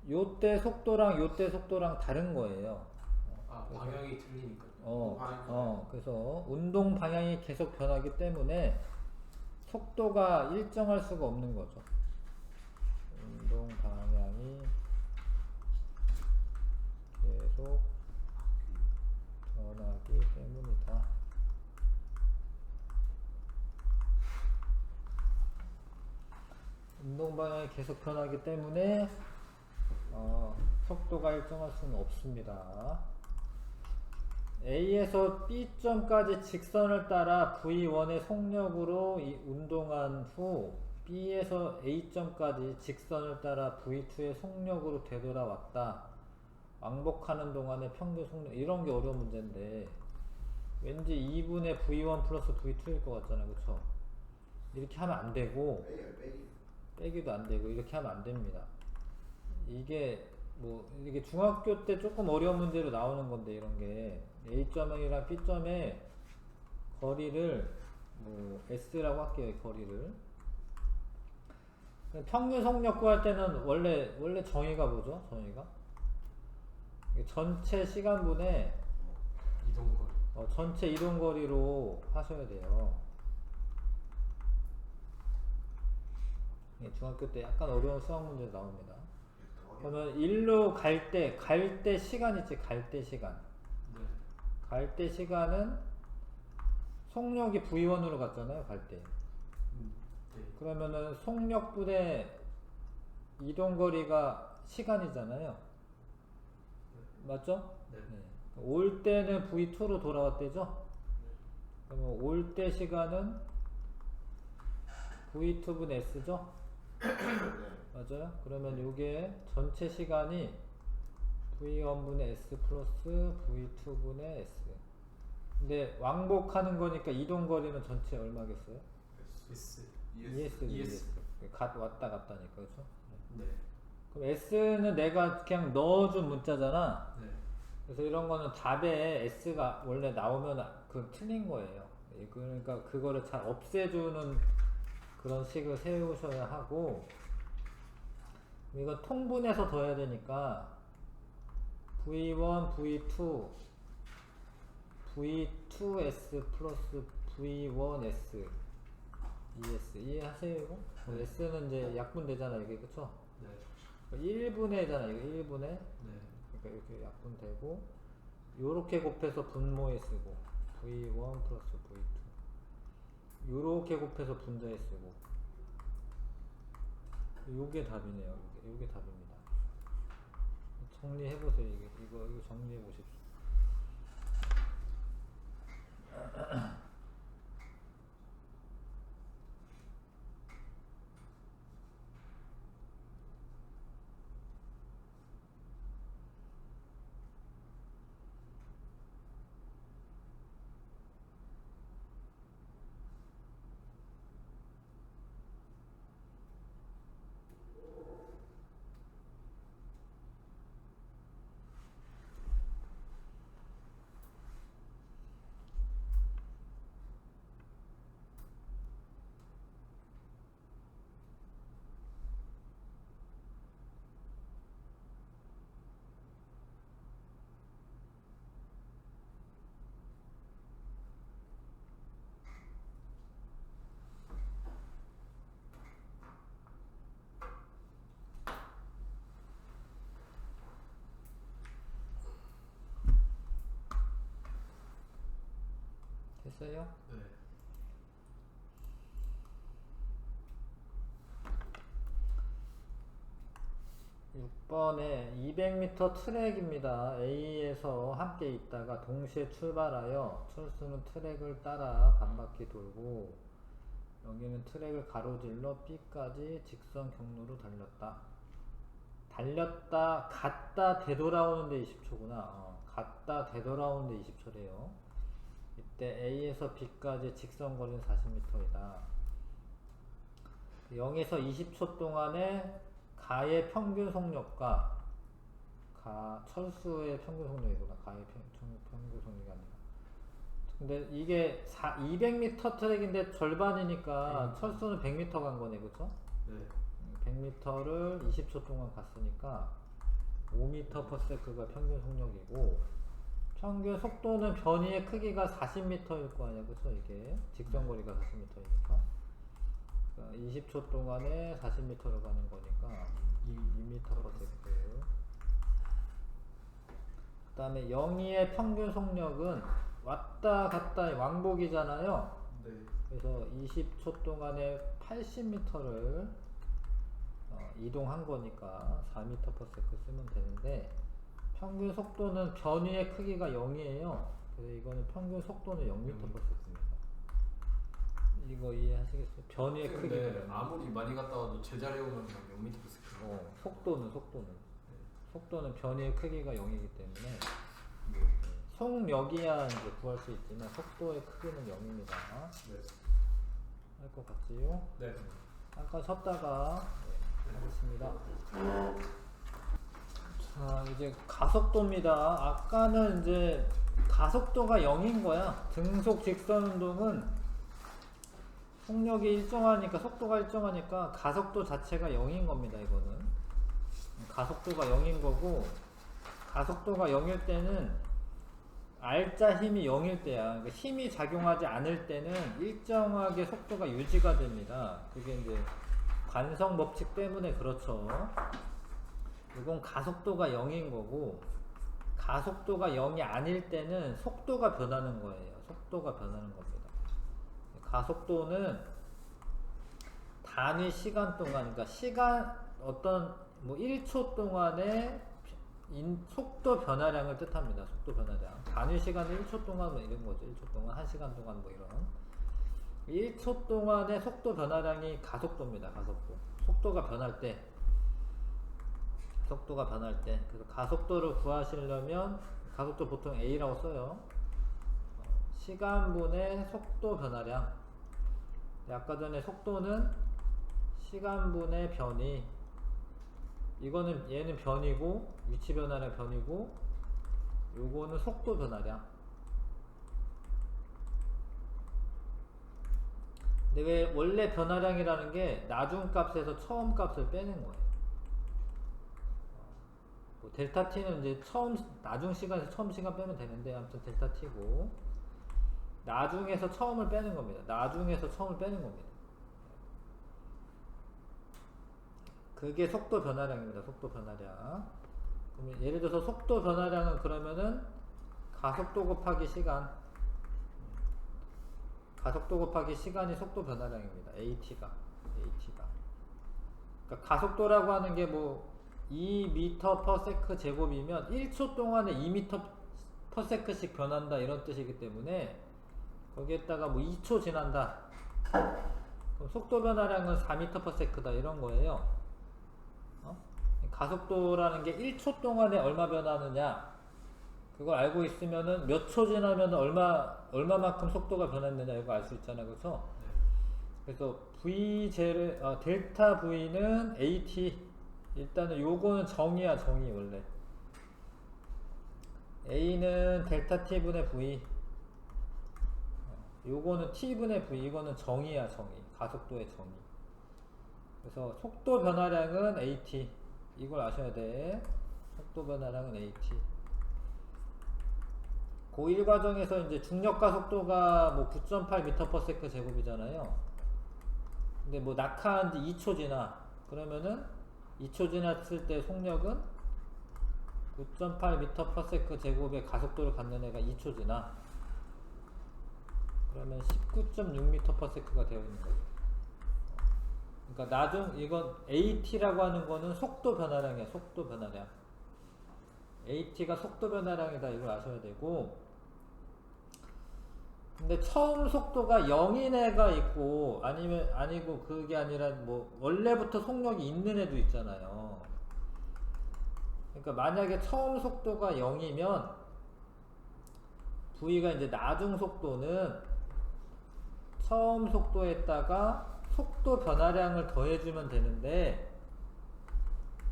요때 속도랑 요때 속도랑 다른 거예요. 아, 방향이 틀리니까요. 그래서 운동 방향이 계속 변하기 때문에 속도가 일정할 수가 없는 거죠. 운동 방향이 계속 변하기 때문이다. 운동 방향이 계속 변하기 때문에 속도가 일정할 수는 없습니다. A에서 B점까지 직선을 따라 V1의 속력으로 운동한 후 B에서 A점까지 직선을 따라 V2의 속력으로 되돌아왔다. 왕복하는 동안의 평균 속력. 이런 게 어려운 문제인데 왠지 2분의 V1 플러스 V2일 것 같잖아요. 그쵸? 이렇게 하면 안 되고 빼기도 안 되고 이렇게 하면 안 됩니다. 이게 이게 중학교 때 조금 어려운 문제로 나오는 건데 이런 게 A점이랑 B점의 거리를 S라고 할게요. 거리를 평균 속력 구할 때는 원래 정의가 뭐죠? 정의가 전체 시간분의 이동거리. 전체 이동거리로 하셔야 돼요. 중학교 때 약간 어려운 수학 문제 나옵니다. 그러면 일로 갈 때 시간 있지? 갈 때 시간. 네. 갈 때 시간은 속력이 V1으로 갔잖아요. 갈 때. 네. 그러면은 속력분의 이동거리가 시간이잖아요. 맞죠? 네. 올 때는 V2로 돌아왔대죠? 그러면 올 때 시간은 V2분의 S죠? 맞아요? 그러면 요게 전체 시간이 V1분의 S 플러스 V2분의 S. 근데 왕복하는 거니까 이동거리는 전체 얼마겠어요? ES. 왔다 갔다니까, 그렇죠? 네. 그럼 S는 내가 그냥 넣어준 문자잖아. 네. 그래서 이런 거는 답에 S가 원래 나오면 그 틀린 거예요. 그러니까 그거를 잘 없애주는 그런 식을 세우셔야 하고, 이거 통분해서 더해야 되니까 V1, V2, V2S 플러스 V1S ES 이해하세요 이거? 네. S는 이제 약분되잖아 이게 그쵸? 네. 1분의잖아 이거 1분의 네. 그러니까 이렇게 약분되고 요렇게 곱해서 분모에 쓰고 V1 플러스 V2 요렇게 곱해서 분자에 쓰고 요게 답이네요. 요게 답입니다. 정리해보세요. 이거 정리해보십시오. 됐어요? 네. 6번에 200m 트랙입니다. A에서 함께 있다가 동시에 출발하여 철수는 트랙을 따라 반바퀴 돌고 여기는 트랙을 가로질러 B까지 직선 경로로 갔다 되돌아오는데 20초구나. 갔다 되돌아오는데 20초래요. 이때 A에서 B까지 직선 거리는 40m이다. 0에서 20초 동안에 가의 평균 속력과 철수의 평균 속력이구나. 가의 평균 속력이 아니라. 근데 이게 200m 트랙인데 절반이니까 철수는 100m 간 거네, 그쵸? 네. 100m를 20초 동안 갔으니까 5m/s가 평균 속력이고, 평균 속도는 변이의 크기가 40m일 거 아니야, 그쵸? 이게 직선거리가 40m니까 20초 동안에 40m를 가는 거니까 2m/s. 그 다음에 영희의 평균 속력은 왔다 갔다 왕복이잖아요. 네. 그래서 20초 동안에 80m를 이동한 거니까 4m/s 쓰면 되는데, 평균 속도는 변이의 크기가 0이에요. 그래서 이거는 평균 속도는 0m/s입니다. 이거 이해하시겠어요? 변이의 근데 크기는 아무리 많이 갔다 와도 제자리에 오면 그냥 0m/s. 속도는 변이의 크기가 0이기 때문에 네. 속력이야 이제 구할 수 있지만 속도의 크기는 0입니다. 네. 할 것 같지요? 네. 잠깐 쉬었다가 하겠습니다. 자, 이제 가속도입니다. 아까는 이제 가속도가 0인 거야. 등속 직선 운동은 속력이 일정하니까, 속도가 일정하니까 가속도 자체가 0인 겁니다. 이거는 가속도가 0인 거고, 가속도가 0일 때는 R자 힘이 0일 때야. 그러니까 힘이 작용하지 않을 때는 일정하게 속도가 유지가 됩니다. 그게 이제 관성 법칙 때문에 그렇죠. 이건 가속도가 0인 거고, 가속도가 0이 아닐 때는 속도가 변하는 거예요. 속도가 변하는 겁니다. 가속도는 단위 시간 동안, 그러니까 어떤 1초 동안의 속도 변화량을 뜻합니다. 속도 변화량. 단위 시간은 1초 동안 뭐 이런 거죠. 1초 동안, 1시간 동안 뭐 이런. 1초 동안의 속도 변화량이 가속도입니다. 가속도. 속도가 변할 때. 그래서 가속도를 구하시려면, 가속도 보통 A라고 써요. 시간분의 속도 변화량. 아까 전에 속도는 시간분의 변이. 얘는 변이고, 위치 변화량 변이고, 요거는 속도 변화량. 근데 왜 원래 변화량이라는 게 나중 값에서 처음 값을 빼는 거예요. 델타 t는 이제 나중 시간에서 처음 시간 빼면 되는데, 아무튼 델타 t고, 나중에서 처음을 빼는 겁니다. 그게 속도 변화량입니다. 속도 변화량. 그러면 예를 들어서 속도 변화량은 그러면은 가속도 곱하기 시간. 가속도 곱하기 시간이 속도 변화량입니다. AT가. 그러니까 가속도라고 하는 게 2m/s 제곱이면 1초 동안에 2m/s씩 변한다 이런 뜻이기 때문에, 거기에다가 2초 지난다. 그럼 속도 변화량은 4m/s다 이런 거예요. 가속도라는 게 1초 동안에 얼마 변하느냐, 그걸 알고 있으면은 몇 초 지나면 얼마만큼 속도가 변했느냐 이거 알 수 있잖아요. 그렇죠? 그래서 델타 V는 AT. 일단은 요거는 정의야, 정의. 원래 A는 델타 T분의 V, 요거는 T분의 V. 이거는 정의야, 정의. 가속도의 정의. 그래서 속도 변화량은 AT. 이걸 아셔야 돼. 속도 변화량은 AT. 고1 과정에서 이제 중력가 속도가 9.8m/s 제곱이잖아요. 근데 낙하한 지 2초 지나. 그러면은 2초 지났을 때 속력은 9.8m/s 제곱의 가속도를 갖는 애가 2초 지나. 그러면 19.6m/s가 되어 있는 거예요. 그러니까 이건 AT라고 하는 거는 속도 변화량이야. 속도 변화량. AT가 속도 변화량이다. 이걸 아셔야 되고, 근데 처음 속도가 0인 애가 있고 아니고 그게 아니라 뭐 원래부터 속력이 있는 애도 있잖아요. 그러니까 만약에 처음 속도가 0이면 V가 이제 나중 속도는 처음 속도에다가 속도 변화량을 더해주면 되는데,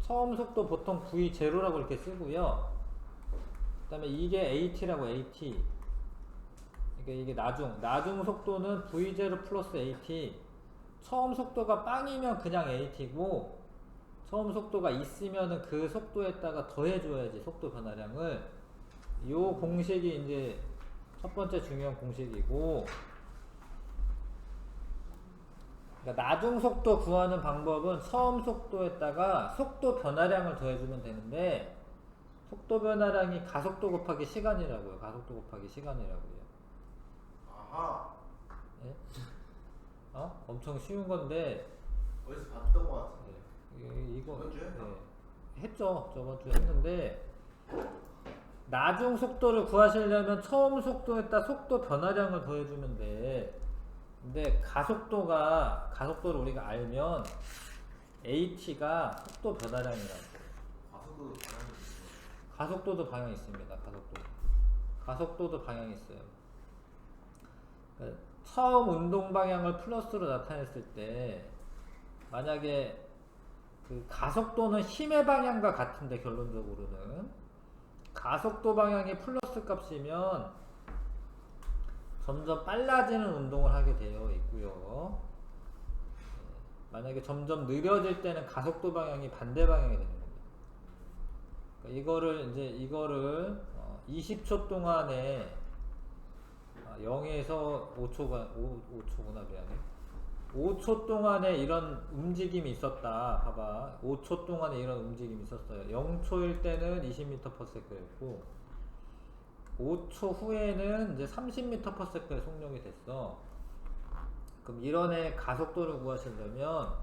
처음 속도 보통 V0라고 이렇게 쓰고요. 그 다음에 이게 AT라고, AT. 그러니까 이게 나중 속도는 V0 플러스 AT. 처음 속도가 빵이면 그냥 AT고, 처음 속도가 있으면은 그 속도에다가 더해줘야지, 속도 변화량을. 요 공식이 이제 첫 번째 중요한 공식이고, 그러니까 나중 속도 구하는 방법은 처음 속도에다가 속도 변화량을 더해주면 되는데, 속도 변화량이 가속도 곱하기 시간이라고요. 가속도 곱하기 시간이라고요. 아하. 예? 엄청 쉬운 건데, 어디서 봤던 것 같은데. 이거 저번 주에 했나? 했죠. 저번 주에 했는데, 나중 속도를 구하시려면 처음 속도에다 속도 변화량을 더해주면 돼. 근데 가속도를 우리가 알면 AT가 속도 변화량이라고. 가속도도 방향이 있는 가속도도 방향이 있습니다. 가속도도 방향이 있어요. 그러니까 처음 운동 방향을 플러스로 나타냈을 때, 만약에 그 가속도는 힘의 방향과 같은데, 결론적으로는 가속도 방향이 플러스 값이면 점점 빨라지는 운동을 하게 되어 있고요. 만약에 점점 느려질 때는 가속도 방향이 반대 방향이 되는 겁니다. 그러니까 이거를 20초 동안에 0에서 5초구나, 미안해. 5초 동안에 이런 움직임이 있었다. 봐봐. 5초 동안에 이런 움직임이 있었어요. 0초일 때는 20m/s였고, 5초 후에는 이제 30m/s의 속력이 됐어. 그럼 이런 애 가속도를 구하시려면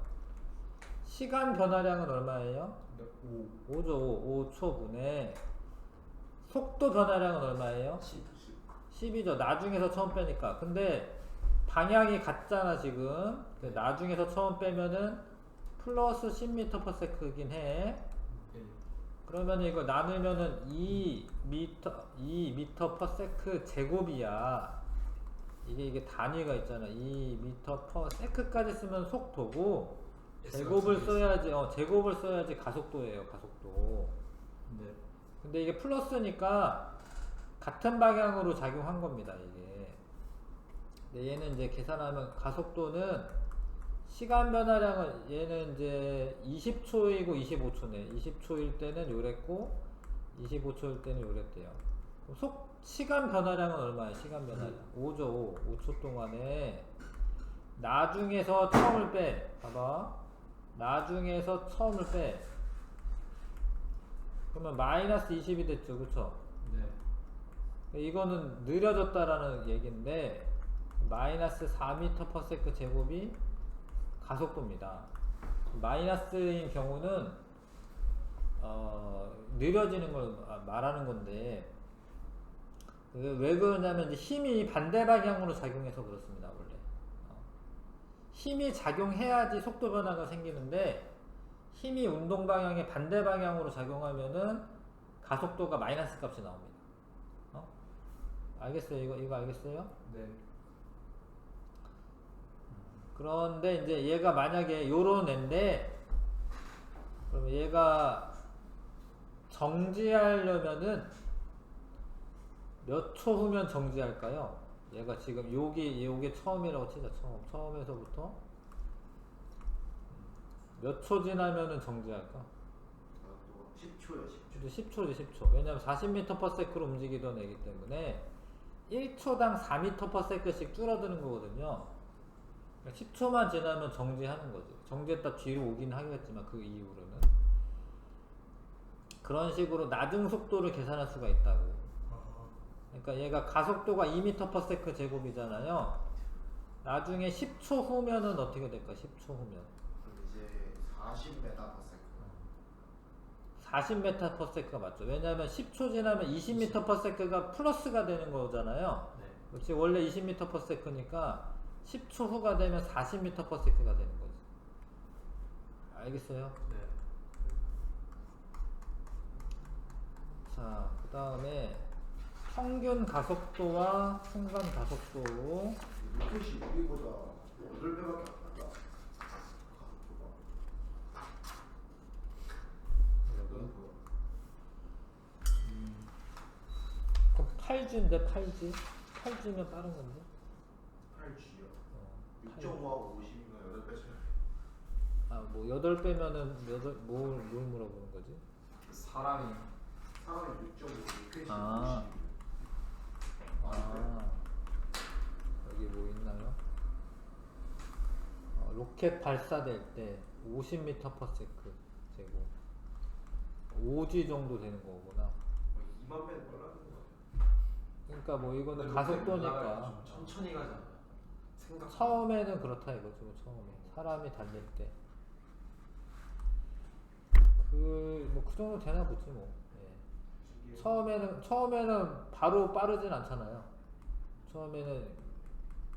시간 변화량은 얼마예요? 5죠. 5초분에 속도 변화량은 얼마예요? 10이죠. 나중에서 처음 빼니까. 근데 방향이 같잖아 지금. 나중에서 처음 빼면은 플러스 10m/s긴 해. 그러면 이거 나누면은 2m/s 제곱이야. 이게 단위가 있잖아. 2m/s까지 쓰면 속도고, 제곱을 써야지 가속도예요. 가속도. 네. 근데 이게 플러스니까 같은 방향으로 작용한 겁니다. 이게. 근데 얘는 이제 계산하면 가속도는 시간 변화량은 얘는 이제 20초이고 25초네. 20초일 때는 요랬고 25초일 때는 요랬대요. 그럼 시간 변화량은 얼마예요? 시간 변화량 5죠. 5초 동안에 나중에서 처음을 빼. 봐봐. 나중에서 처음을 빼. 그러면 마이너스 20이 됐죠. 그쵸? 네. 이거는 느려졌다라는 얘기인데, 마이너스 4m/s 제곱이 가속도입니다. 마이너스인 경우는 느려지는 걸 말하는 건데, 왜 그러냐면 이제 힘이 반대 방향으로 작용해서 그렇습니다. 원래 힘이 작용해야지 속도 변화가 생기는데, 힘이 운동 방향의 반대 방향으로 작용하면은 가속도가 마이너스 값이 나옵니다. 알겠어요? 이거 알겠어요? 네. 그런데 이제 얘가 만약에 요런 애인데, 그러면 얘가 정지하려면은 몇 초 후면 정지할까요? 얘가 지금 요게 처음이라고 치자. 처음에서부터 몇 초 지나면은 정지할까? 10초요. 10초. 10초지 10초. 왜냐면 40m/s로 움직이던 애기 때문에 1초당 4m/s씩 줄어드는 거거든요. 10초만 지나면 정지하는 거지. 정지했다 뒤로 오긴 하겠지만 그 이후로는. 그런 식으로 나중 속도를 계산할 수가 있다고. 그러니까 얘가 가속도가 2m/s 제곱이잖아요. 나중에 10초 후면은 어떻게 될까? 10초 후면 그럼 이제 40m/s. 40m/s가 맞죠. 왜냐하면 10초 지나면 20m/s가 플러스가 되는 거잖아요. 네. 그렇지. 원래 20m/s니까 10초 후가 되면 40m/s가 되는 거지. 알겠어요? 네. 자, 그 다음에 평균 가속도와 순간 가속도. 로켓이 우리보다 8배밖에 안 달라. 가속도가. 그건 뭐야? 그럼 8G인데 8G? 8G면 빠른 건데? 8G요. 8G. 6.5하고 50이면 8배 차이. 아, 뭐 8배면은 뭘 물어보는 거지? 사람이 사람이 6.5, 로켓이 아. 50. 여기 뭐 있나요? 로켓 발사될 때 50m/s 제곱 5G 정도 되는 거구나. 2만 배는 빨라진 거 같아. 그러니까 뭐 이거는 근데 가속도니까 좀 천천히 가잖아요. 생각. 처음에는 그렇다 이거죠. 뭐 처음에 사람이 달릴 때 그 정도 되나 보지 뭐. 예. 처음에는 바로 빠르진 않잖아요. 처음에는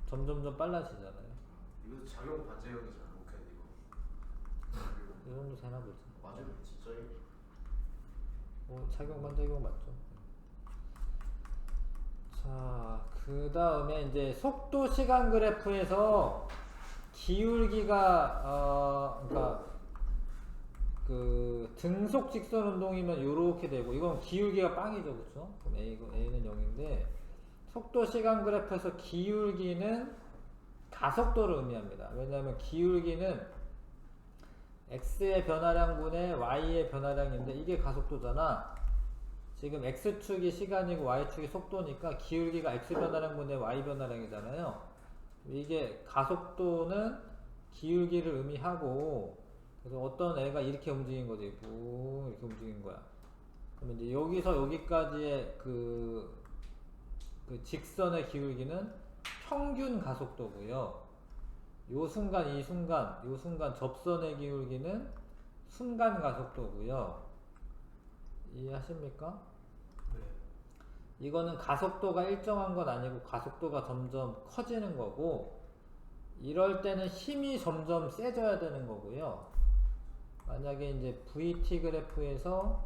점점점 빨라지잖아요. 이것도 작용 반작용이잖아. 로켓 이거. 이 정도 되나 보지. 맞아요, 진짜. 뭐 작용 반작용 맞죠. 자, 그 다음에 이제 속도 시간 그래프에서 기울기가 그러니까 그 등속 직선 운동이면 요렇게 되고 이건 기울기가 빵이죠, 그렇죠? 그럼 A는 0인데 속도 시간 그래프에서 기울기는 가속도를 의미합니다. 왜냐하면 기울기는 x의 변화량분의 y의 변화량인데 이게 가속도잖아. 지금 x축이 시간이고 y축이 속도니까 기울기가 x 변화량분의 y 변화량이잖아요. 이게 가속도는 기울기를 의미하고 그래서 어떤 애가 이렇게 움직인 거지. 이렇게 움직인 거야. 그러면 이제 여기서 여기까지의 그 직선의 기울기는 평균 가속도고요. 요 순간, 요 순간 접선의 기울기는 순간 가속도고요. 이해하십니까? 네. 이거는 가속도가 일정한 건 아니고 가속도가 점점 커지는 거고 이럴 때는 힘이 점점 세져야 되는 거고요. 만약에 이제 VT 그래프에서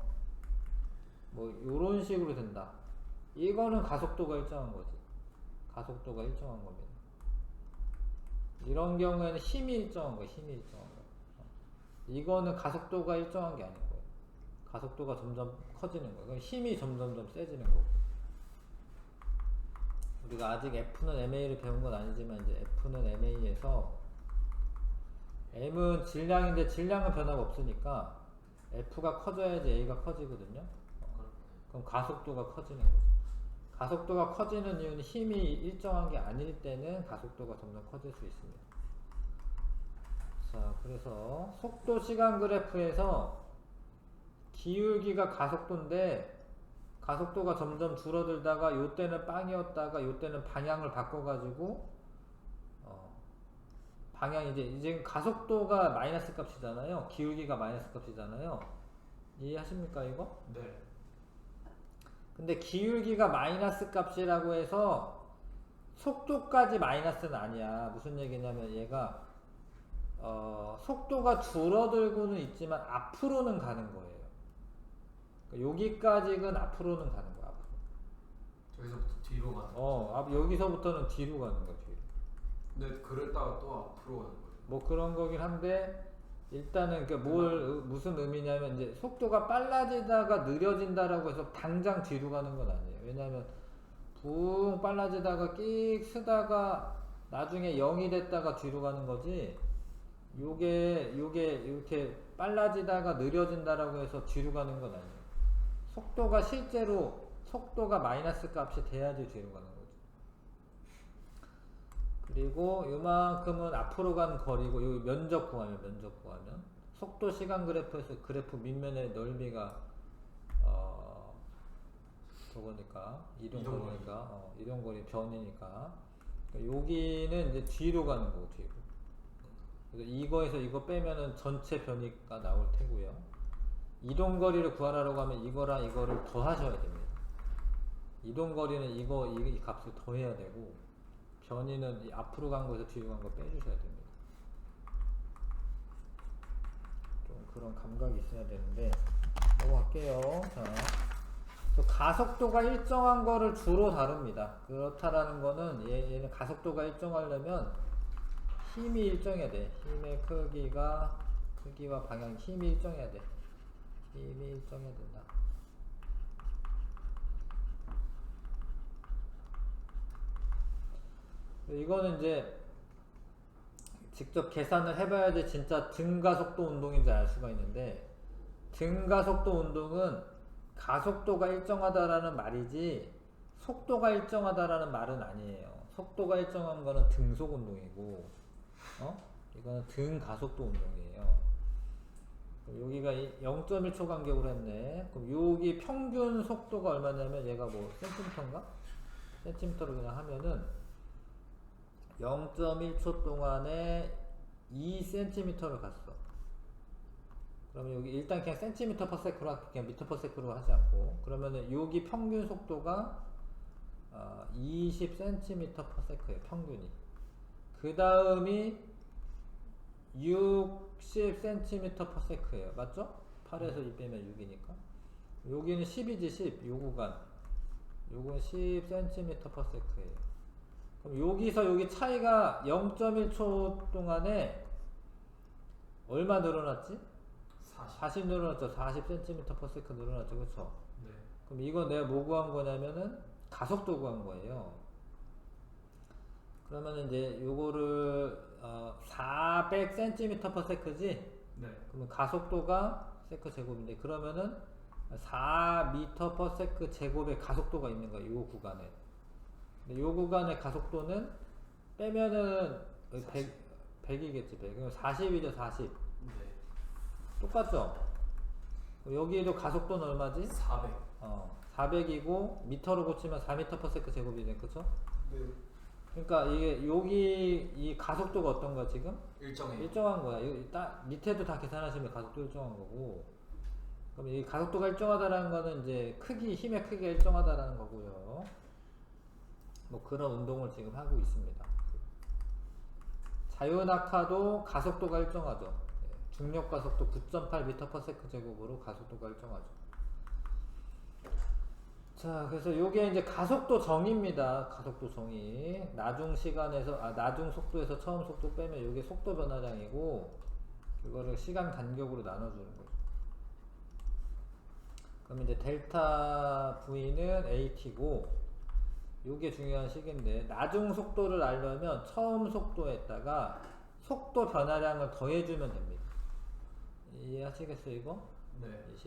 뭐 요런 식으로 된다. 이거는 가속도가 일정한 거지. 가속도가 일정한 겁니다. 이런 경우에는 힘이 일정한 거예요. 힘이 일정한 거. 이거는 가속도가 일정한 게 아닌 거예요. 가속도가 점점 커지는 거예요. 그럼 힘이 점점점 세지는 거고. 우리가 아직 F는 MA를 배운 건 아니지만 이제 F는 MA에서 M은 질량인데 질량은 변화가 없으니까 F가 커져야지 A가 커지거든요. 그럼 가속도가 커지는 거죠. 가속도가 커지는 이유는 힘이 일정한 게 아닐 때는 가속도가 점점 커질 수 있습니다. 자, 그래서 속도 시간 그래프에서 기울기가 가속도인데 가속도가 점점 줄어들다가 요때는 빵이었다가 요때는 방향을 바꿔가지고 방향이 이제 가속도가 마이너스 값이잖아요. 기울기가 마이너스 값이잖아요. 이해하십니까 이거? 네. 근데 기울기가 마이너스 값이라고 해서 속도까지 마이너스는 아니야. 무슨 얘기냐면 얘가 속도가 줄어들고는 있지만 앞으로는 가는 거예요. 그러니까 여기까지는 앞으로는 가는 거야. 앞으로. 저기서부터 뒤로 가는. 여기서부터는 뒤로 가는 거야. 뒤로. 근데 그랬다가 또 앞으로 가는 거죠. 뭐 그런 거긴 한데 일단은 무슨 의미냐면 이제 속도가 빨라지다가 느려진다라고 해서 당장 뒤로 가는 건 아니에요. 왜냐하면 붕 빨라지다가 끽 쓰다가 나중에 0이 됐다가 뒤로 가는 거지. 요게 이렇게 빨라지다가 느려진다라고 해서 뒤로 가는 건 아니에요. 속도가 마이너스 값이 돼야지 뒤로 가는 거죠. 그리고 요만큼은 앞으로 간 거리고 요 면적 구하면 속도 시간 그래프에서 그래프 밑면의 넓이가 그거니까 이동거리. 이동거리니까 이동거리 변이니까 그러니까 여기는 이제 뒤로 가는 거고 뒤로. 그래서 이거에서 이거 빼면은 전체 변이가 나올 테고요. 이동거리를 구하라고 하면 이거랑 이거를 더 하셔야 됩니다. 이동거리는 이 값을 더해야 되고 변이는 이 앞으로 간 거에서 뒤로 간 거 빼주셔야 됩니다. 좀 그런 감각이 있어야 되는데 넘어갈게요. 자, 그래서 가속도가 일정한 거를 주로 다룹니다. 그렇다라는 거는 얘는 가속도가 일정하려면 힘이 일정해야 돼. 힘의 크기와 방향, 힘이 일정해야 돼. 힘이 일정해야 된다. 이거는 이제 직접 계산을 해봐야지 진짜 등가속도 운동인지 알 수가 있는데, 등가속도 운동은 가속도가 일정하다라는 말이지 속도가 일정하다라는 말은 아니에요. 속도가 일정한 거는 등속 운동이고, 이거는 등가속도 운동이에요. 여기가 0.1초 간격으로 했네. 그럼 여기 평균 속도가 얼마냐면 얘가 뭐 센티미터인가? 센티미터로 그냥 하면은 0.1초 동안에 2cm를 갔어. 그러면 여기 일단 그냥 cm/s로 할게. 그냥 m/s로 하지 않고. 그러면은 여기 평균 속도가 20cm/s예요. 평균이. 그 다음이 60cm/s예요. 맞죠? 8에서 2 빼면 6이니까. 여기는 10이지 10. 요 구간. 요건 10cm/s예요. 그럼 여기서 여기 차이가 0.1초 동안에 얼마 늘어났지? 40 늘어났죠. 40cm/s 늘어났죠. 그쵸? 네. 그럼 이거 내가 뭐 구한 거냐면은 가속도 구한 거예요. 그러면 이제 요거를 400cm/s지? 네. 그러면 가속도가 세크 제곱인데 그러면은 4m/s 제곱의 가속도가 있는 거예요. 요 구간에. 근데 요 구간의 가속도는 빼면은 100이겠지. 100. 그럼 40이죠. 40. 네. 똑같죠? 여기에도 가속도는 얼마지? 400. 400이고 미터로 고치면 4m/s 제곱이네. 그쵸? 네. 그러니까 이게 여기 이 가속도가 어떤 거야 지금? 일정해요. 일정한 거야. 여기 밑에도 다 계산하시면 가속도 일정한 거고. 그럼 이 가속도가 일정하다라는 거는 이제 힘의 크기가 일정하다라는 거고요. 뭐 그런 운동을 지금 하고 있습니다. 자유낙하도 가속도가 일정하죠. 중력 가속도 9.8m/s 제곱으로 가속도가 일정하죠. 자, 그래서 요게 이제 가속도 정의입니다. 가속도 정의. 나중 속도에서 처음 속도 빼면 요게 속도 변화량이고, 그거를 시간 간격으로 나눠주는 거예요. 그럼 이제 델타 V는 AT고, 요게 중요한 식인데, 나중 속도를 알려면 처음 속도에다가 속도 변화량을 더해주면 됩니다. 이해하시겠어요, 이거? 네. 이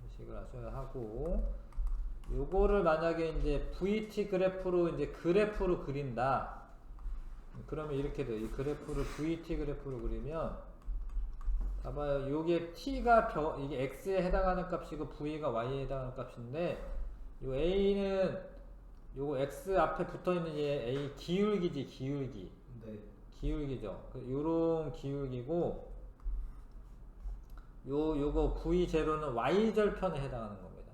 식을 아셔야 하고, 요거를 만약에 이제 VT 그래프로 그린다. 그러면 이렇게 돼요. 이 그래프를 VT 그래프로 그리면, 봐봐요. 요게 T가 이게 X에 해당하는 값이고, V가 Y에 해당하는 값인데, 요 A는, 요거 X 앞에 붙어 있는 얘 A 기울기지, 기울기. 네. 기울기죠. 요런 기울기고, 요거 V0는 Y절편에 해당하는 겁니다.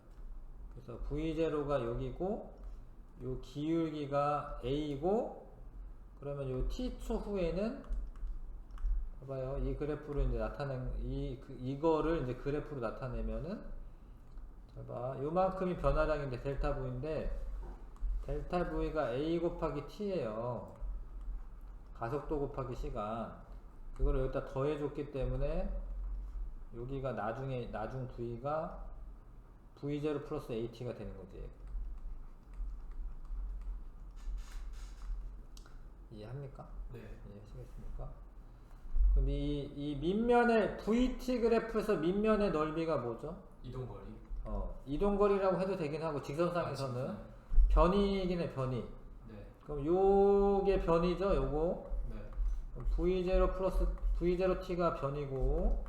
그래서 V0가 여기고, 요 기울기가 A고, 그러면 요 T초 후에는, 봐봐요. 이 그래프를 이제 이거를 이제 그래프로 나타내면은, 봐봐. 요만큼이 변화량인데, 델타 V인데, 델타 V가 A 곱하기 T예요. 가속도 곱하기 시간. 그거를 여기다 더해줬기 때문에, 여기가 나중 V가 V0 플러스 AT가 되는 거지. 이해합니까? 네. 이해하시겠습니까? 그럼 이 밑면의 VT 그래프에서 밑면의 넓이가 뭐죠? 이동거리. 이동거리라고 해도 되긴 하고, 직선상에서는 변이이긴 해, 변이. 네. 그럼 요게 변이죠, 요거. 네. 그럼 V0 플러스 V0T가 변이고,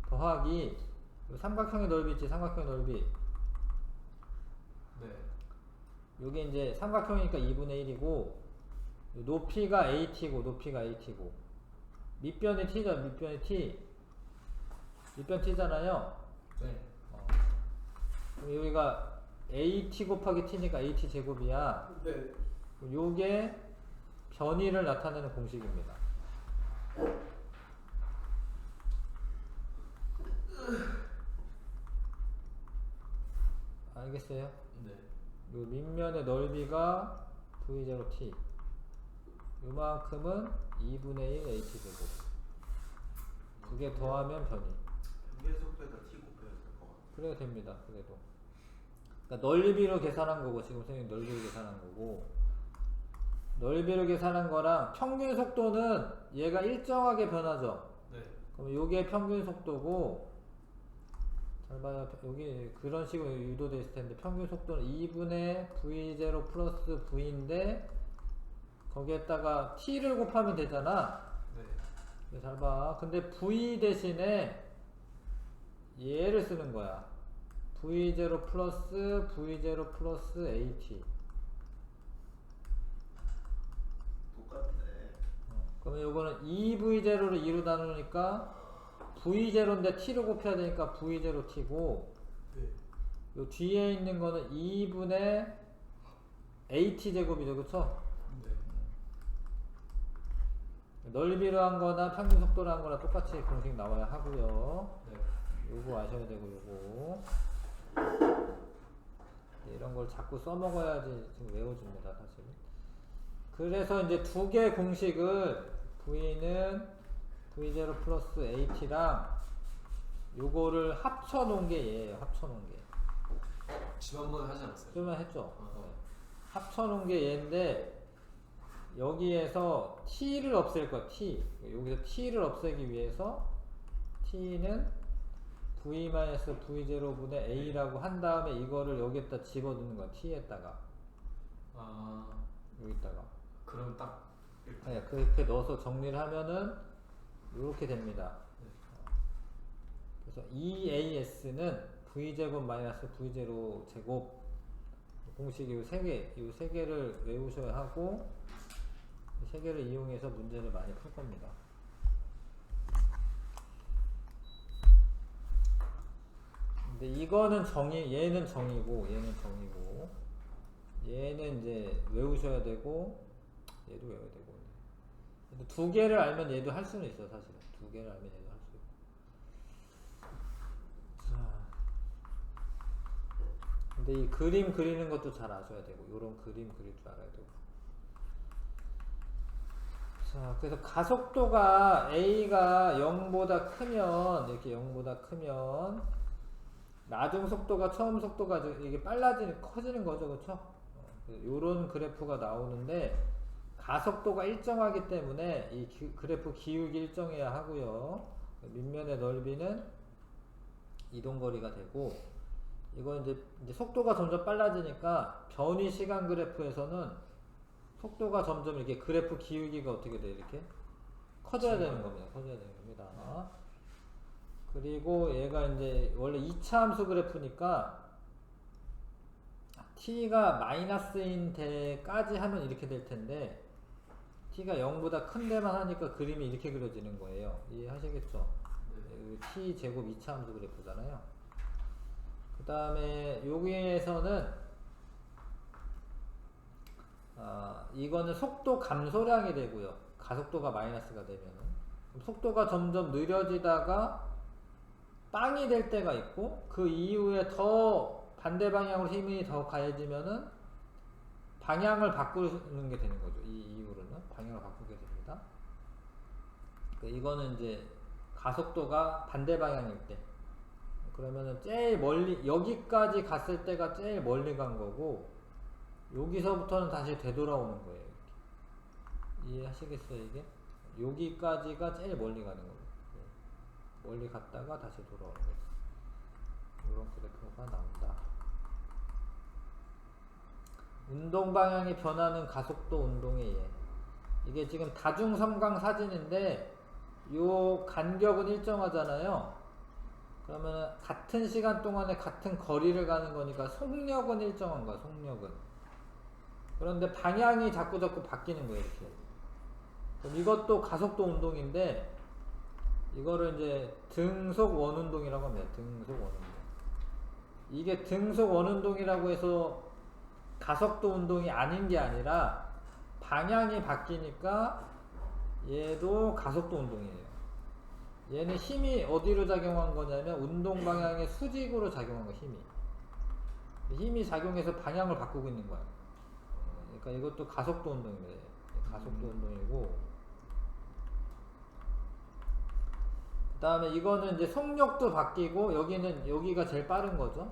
더하기 삼각형의 넓이 있지, 삼각형의 넓이. 네. 요게 이제 삼각형이니까 2분의 1이고 높이가 AT고 높이가 AT고 밑변이 T죠. 밑변이 T. 밑변 T잖아요. 네. 그럼 여기가 AT 곱하기 T니까 AT 제곱이야. 네. 요게 변이를 나타내는 공식입니다. 알겠어요? 네. 요 밑면의 넓이가 V0T. 요만큼은 2분의 1 AT 제곱. 두 개 더하면 변이. 변계 속도에다 t 곱해야 될 것 같아. 그래야 됩니다. 그래도. 그러니까 넓이로 계산한 거고, 지금 선생님 넓이로 계산한 거고, 넓이로 계산한 거랑 평균 속도는 얘가 일정하게 변하죠. 네. 그럼 요게 평균 속도고, 잘 봐요. 여기 그런 식으로 유도되어 있을 텐데, 평균 속도는 2분의 V0 플러스 V인데, 거기에다가 T를 곱하면 되잖아. 네. 잘 봐. 근데 V 대신에 얘를 쓰는 거야. V0 플러스 V0 플러스 AT. 똑같네. 그러면 요거는 2V0를 2로 나누니까 V0인데 T를 곱해야 되니까 V0T고, 네. 요 뒤에 있는 거는 2분의 AT 제곱이죠. 그쵸? 네. 넓이로 한 거나 평균 속도로 한 거나 똑같이 공식 나와야 하고요. 네. 요거 아셔야 되고 요거 이런 걸 자꾸 써먹어야지 지금 외워줍니다 사실. 그래서 이제 두 개 공식을 V는 V0 플러스 AT랑 요거를 합쳐 놓은 게 얘예요. 합쳐 놓은 게 지난번에 하지 않았어요? 그러면 했죠. 아. 네. 합쳐 놓은 게 얘인데 여기에서 T를 없앨 거야. T 여기서 T를 없애기 위해서 T는 V-V0분의 A라고 한 다음에 이거를 여기에다 집어넣는 거야. T에다가 아, 여기다가 그럼 딱 이렇게. 아니, 그렇게 넣어서 정리를 하면은 이렇게 됩니다. 네. 그래서 EAS는 V제곱 마이너스 V0 제곱 공식 이 세 개를 외우셔야 하고 이 세 개를 이용해서 문제를 많이 풀 겁니다. 근데 이거는 얘는 정이고 얘는 이제 외우셔야 되고 얘도 외워야 되고. 근데 두 개를 알면 얘도 할 수는 있어 사실은. 두 개를 알면 얘도 할 수 있고. 자, 근데 이 그림 그리는 것도 잘 아셔야 되고, 요런 그림 그릴 줄 알아야 되고. 자, 그래서 가속도가 A가 0보다 크면, 이렇게 0보다 크면, 나중 속도가 처음 속도가 이게 커지는 거죠, 그쵸? 요런 그래프가 나오는데, 가속도가 일정하기 때문에 이 그래프 기울기 일정해야 하고요. 밑면의 넓이는 이동거리가 되고, 이건 이제 속도가 점점 빨라지니까 변이 시간 그래프에서는 속도가 점점 이렇게 그래프 기울기가 어떻게 돼? 이렇게 커져야 되는 겁니다. 커져야 되는 겁니다. 그리고 얘가 이제 원래 2차 함수 그래프니까 t가 마이너스인 데까지 하면 이렇게 될 텐데 t가 0보다 큰 데만 하니까 그림이 이렇게 그려지는 거예요. 이해하시겠죠? 네. t 제곱 2차 함수 그래프잖아요. 그 다음에 여기에서는 이거는 속도 감소량이 되고요. 가속도가 마이너스가 되면은 속도가 점점 느려지다가 빵이 될 때가 있고, 그 이후에 더 반대 방향으로 힘이 더 가해지면은 방향을 바꾸는 게 되는 거죠. 이 이후로는 방향을 바꾸게 됩니다. 이거는 이제 가속도가 반대 방향일 때, 그러면은 제일 멀리 여기까지 갔을 때가 제일 멀리 간 거고, 여기서부터는 다시 되돌아오는 거예요. 이렇게. 이해하시겠어요, 이게? 여기까지가 제일 멀리 가는 거예요. 멀리 갔다가 다시 돌아오는 거예요. 이런 그래프가 나온다. 운동 방향이 변하는 가속도 운동의 예. 이게 지금 다중섬광 사진인데 요 간격은 일정하잖아요. 그러면 같은 시간 동안에 같은 거리를 가는 거니까 속력은 일정한 거야. 속력은 그런데 방향이 자꾸 바뀌는 거예요. 이렇게. 그럼 이것도 가속도 운동인데 이거를 이제 등속 원운동이라고 합니다. 등속 원운동. 이게 등속 원운동이라고 해서 가속도 운동이 아닌 게 아니라 방향이 바뀌니까 얘도 가속도 운동이에요. 얘는 힘이 어디로 작용한 거냐면 운동 방향의 수직으로 작용한 거. 힘이 작용해서 방향을 바꾸고 있는 거야. 그러니까 이것도 가속도 운동입니다. 가속도 운동이고, 그 다음에 이거는 이제 속력도 바뀌고, 여기가 제일 빠른 거죠.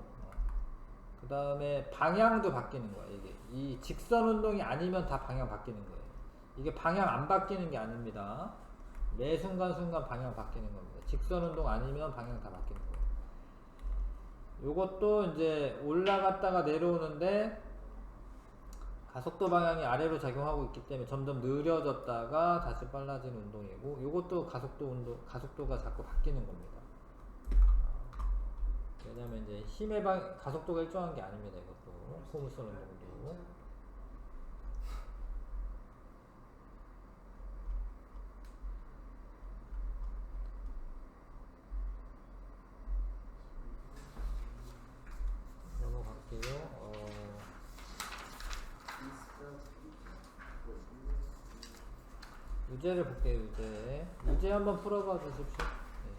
그 다음에 방향도 바뀌는 거야. 이게 이 직선 운동이 아니면 다 방향 바뀌는 거예요. 이게 방향 안 바뀌는 게 아닙니다. 매 순간순간 방향 바뀌는 겁니다. 직선 운동 아니면 방향 다 바뀌는 거예요. 요것도 이제 올라갔다가 내려오는데 가속도 방향이 아래로 작용하고 있기 때문에 점점 느려졌다가 다시 빨라지는 운동이고, 요것도 가속도가 자꾸 바뀌는 겁니다. 왜냐면 이제 가속도가 일정한 게 아닙니다. 이것도 포물선 운동도. 넘어갈게요. 유제를 볼게요. 유제 한번 풀어봐 주십시오. 네.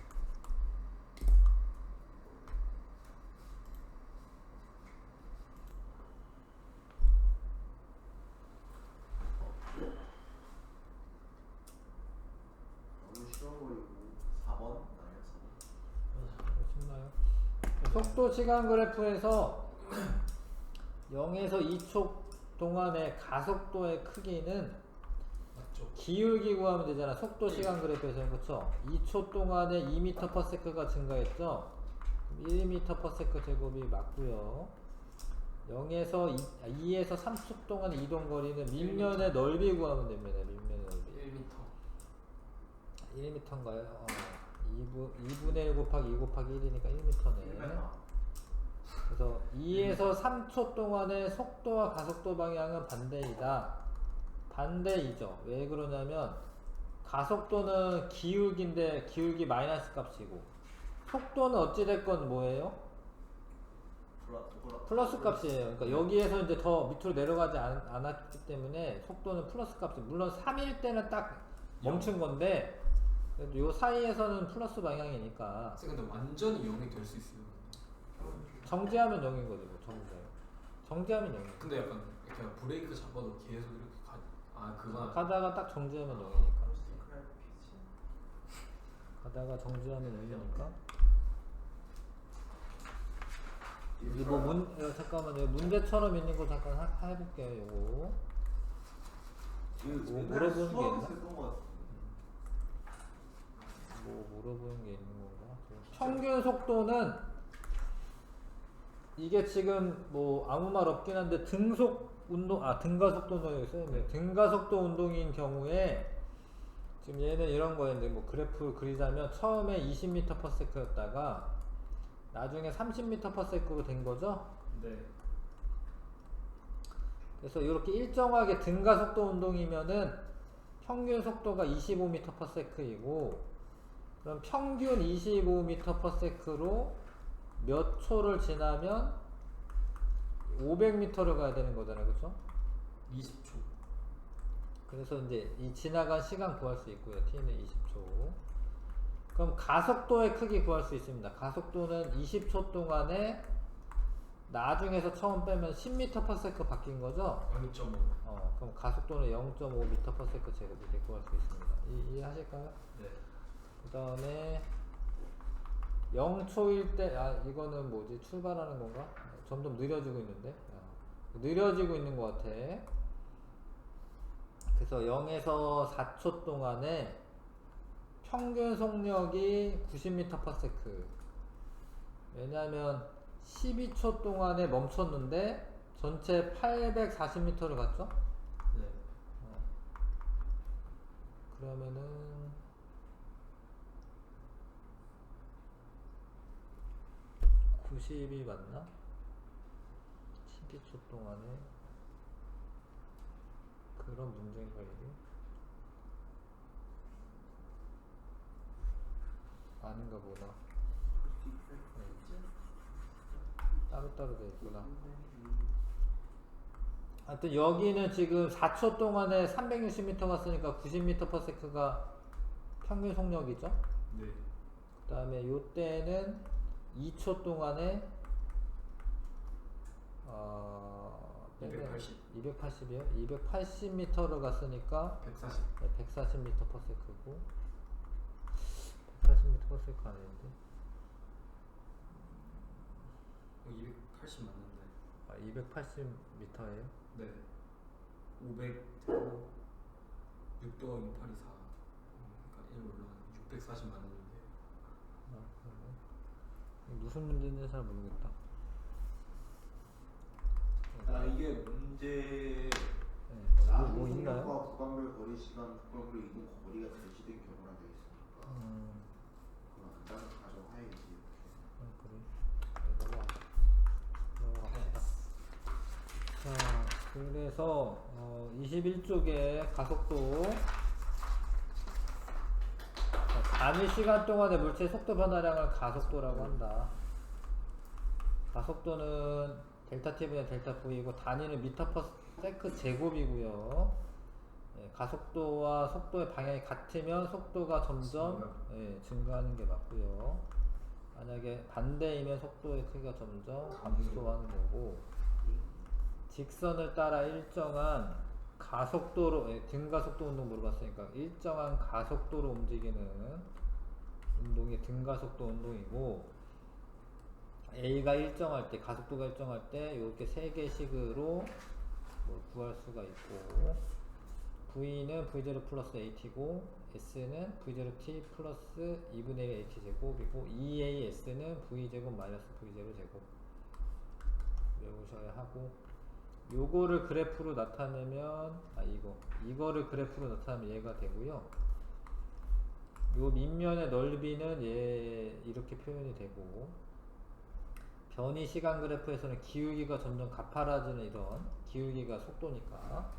너무 쉬워 보이고 4번 쉽나요? 속도 시간 그래프에서 0에서 2초 동안의 가속도의 크기는 맞죠? 기울기 구하면 되잖아. 속도 시간 그래프에서는. 그쵸? 2초 동안에 2m/s가 증가했죠? 1m/s 제곱이 맞고요. 2에서 3초 동안의 이동 거리는 밀면의 넓이 구하면 됩니다. 밀면의 넓이 1m. 1m인가요? 2분의 1 곱하기 2 곱하기 1이니까 1m네. 그래서 2에서 3초 동안의 속도와 가속도 방향은 반대이죠. 왜 그러냐면 가속도는 기울기인데 기울기 마이너스 값이고, 속도는 어찌됐건 뭐예요? 플러스 값이에요. 그러니까 여기에서 이제 더 밑으로 내려가지 않았기 때문에 속도는 플러스 값이, 물론 3일 때는 딱 멈춘 건데 그래도 요 사이에서는 플러스 방향이니까 근데 완전히 0이 될 수 있어요. 정지하면 0인 거죠. 정지하면 0이에요. 근데 약간 이렇게 브레이크 잡아도 계속 이렇게 그건 가다가 딱 정지하면 0이니까. 가다가 정지하면 0이니까. 여기 잠깐만요. 문제처럼 있는 거 잠깐 해볼게요. 요거. 물어보는 게 있나? 물어보는 게 있는 건가? 평균 속도는 이게 지금 아무 말 없긴 한데 등가속도 운동이 써있네요. 등가속도 운동인 경우에 지금 얘는 이런 거였는데 그래프 그리자면 처음에 20m/s였다가 나중에 30m/s로 된 거죠. 네. 그래서 이렇게 일정하게 등가속도 운동이면은 평균 속도가 25m/s이고, 그럼 평균 25m/s로 몇 초를 지나면 500m를 가야 되는 거잖아요. 그쵸? 20초. 그래서 이제 이 지나간 시간 구할 수 있고요. t는 20초. 그럼 가속도의 크기 구할 수 있습니다. 가속도는 20초 동안에 나중에서 처음 빼면 10m/s 바뀐 거죠? 0.5. 그럼 가속도는 0.5m/s 제곱 이렇게 구할 수 있습니다. 이해하실까요? 네. 그 다음에 0초일 때, 이거는 뭐지? 출발하는 건가? 점점 느려지고 있는데? 느려지고 있는 것 같아. 그래서 0에서 4초 동안에 평균 속력이 90m/s. 왜냐하면 12초 동안에 멈췄는데 전체 840m를 갔죠? 네. 그러면은 90이 맞나? 12초 동안에 그런 문제인가 이게? 아닌가 보다. 따로따로 돼 있구나. 하여튼 여기는 지금 4초 동안에 360m 갔으니까 90m/s가 평균 속력이죠. 네. 그 다음에 요때는 2초 동안에 280. 280이요? 280m를 갔으니까 140. 140m/s고 140m/s 아닌데 280 맞는데. 280m예요? 네. 500 되고 6 더하기 8이 4. 그러니까 1 올라가는 640 맞는데. 그러네. 무슨 문제인지 잘 모르겠다. 이게 문제 뭐 있나요? 속력과 구간별 거리 시간 속력으로 이동 거리가 제시된 경우라 되어 있으니까 그건 안다는 가정하에지 그래. 넘어갑시다. 자, 그래서 21쪽에 가속도 단위 시간 동안의 물체 속도 변화량을 가속도라고 한다. 가속도는 델타 t분의 델타 v이고 단위는 미터/세크 제곱이고요. 예, 가속도와 속도의 방향이 같으면 속도가 점점 증가하는 게 맞고요. 만약에 반대이면 속도의 크기가 점점 감소하는 거고, 직선을 따라 일정한 가속도로 등가속도 운동 물어봤으니까 일정한 가속도로 움직이는 운동이 등가속도 운동이고, A가 일정할 때, 가속도가 일정할 때 이렇게 세 개식으로 뭘 구할 수가 있고, V는 V0 플러스 AT고 S는 V0T 플러스 2분의 1 AT 제곱이고 EAS는 V제곱 마이너스 V0 제곱 외우셔야 하고, 요거를 그래프로 나타내면 이거를 그래프로 나타내면 얘가 되고요. 요 밑면의 넓이는 얘 이렇게 표현이 되고, 변이 시간 그래프에서는 기울기가 점점 가파라지는 이런 기울기가 속도니까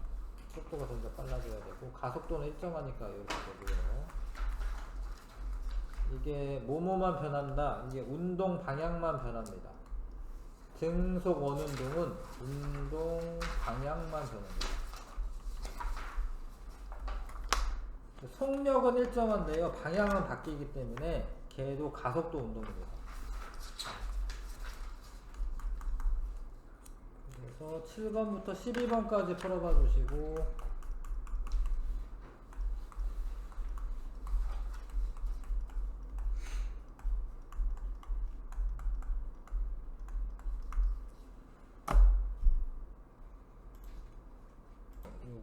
속도가 점점 빨라져야 되고, 가속도는 일정하니까 이렇게 되고요. 이게 뭐뭐만 변한다. 이게 운동 방향만 변합니다. 등속 원운동은 운동 방향만 변합니다. 속력은 일정한데요, 방향은 바뀌기 때문에 걔도 가속도 운동입니다. 그래서 7번부터 12번까지 풀어봐 주시고,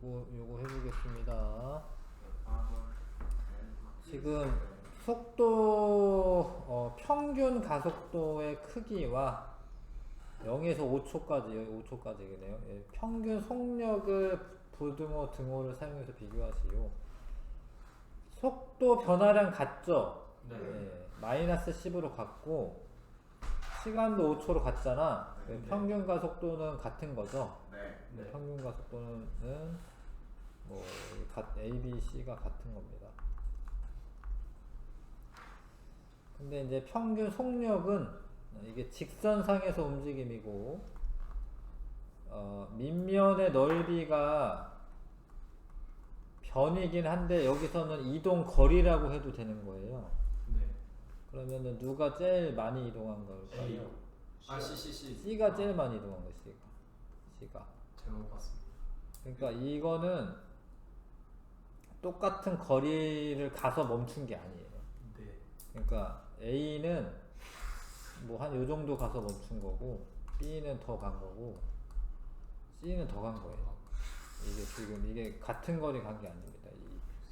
요거 해보겠습니다. 지금 속도 평균 가속도의 크기와 0에서 5초까지, 5초까지겠네요. 예, 평균 속력을 부등호, 등호를 사용해서 비교하시오. 속도 변화량 같죠? 네. 예, 마이너스 10으로 같고, 시간도 5초로 같잖아. 네. 평균 가속도는 같은 거죠? 네. 네. 평균 가속도는 뭐 A, B, C가 같은 겁니다. 근데 이제 평균 속력은 이게 직선상에서 움직임이고, 밑면의 넓이가 변이긴 한데 여기서는 이동 거리라고 해도 되는 거예요. 네. 그러면은 누가 제일 많이 이동한 걸까요? C. C가 제일 많이 이동한 거예요. C가. 잘못 봤습니다. 그러니까 이거는 똑같은 거리를 가서 멈춘 게 아니에요. 네. 그러니까 A는 뭐 한 요 정도 가서 멈춘 거고, B는 더 간 거고, C는 더 간 거예요. 이게 지금 이게 같은 거리 간 게 아닙니다.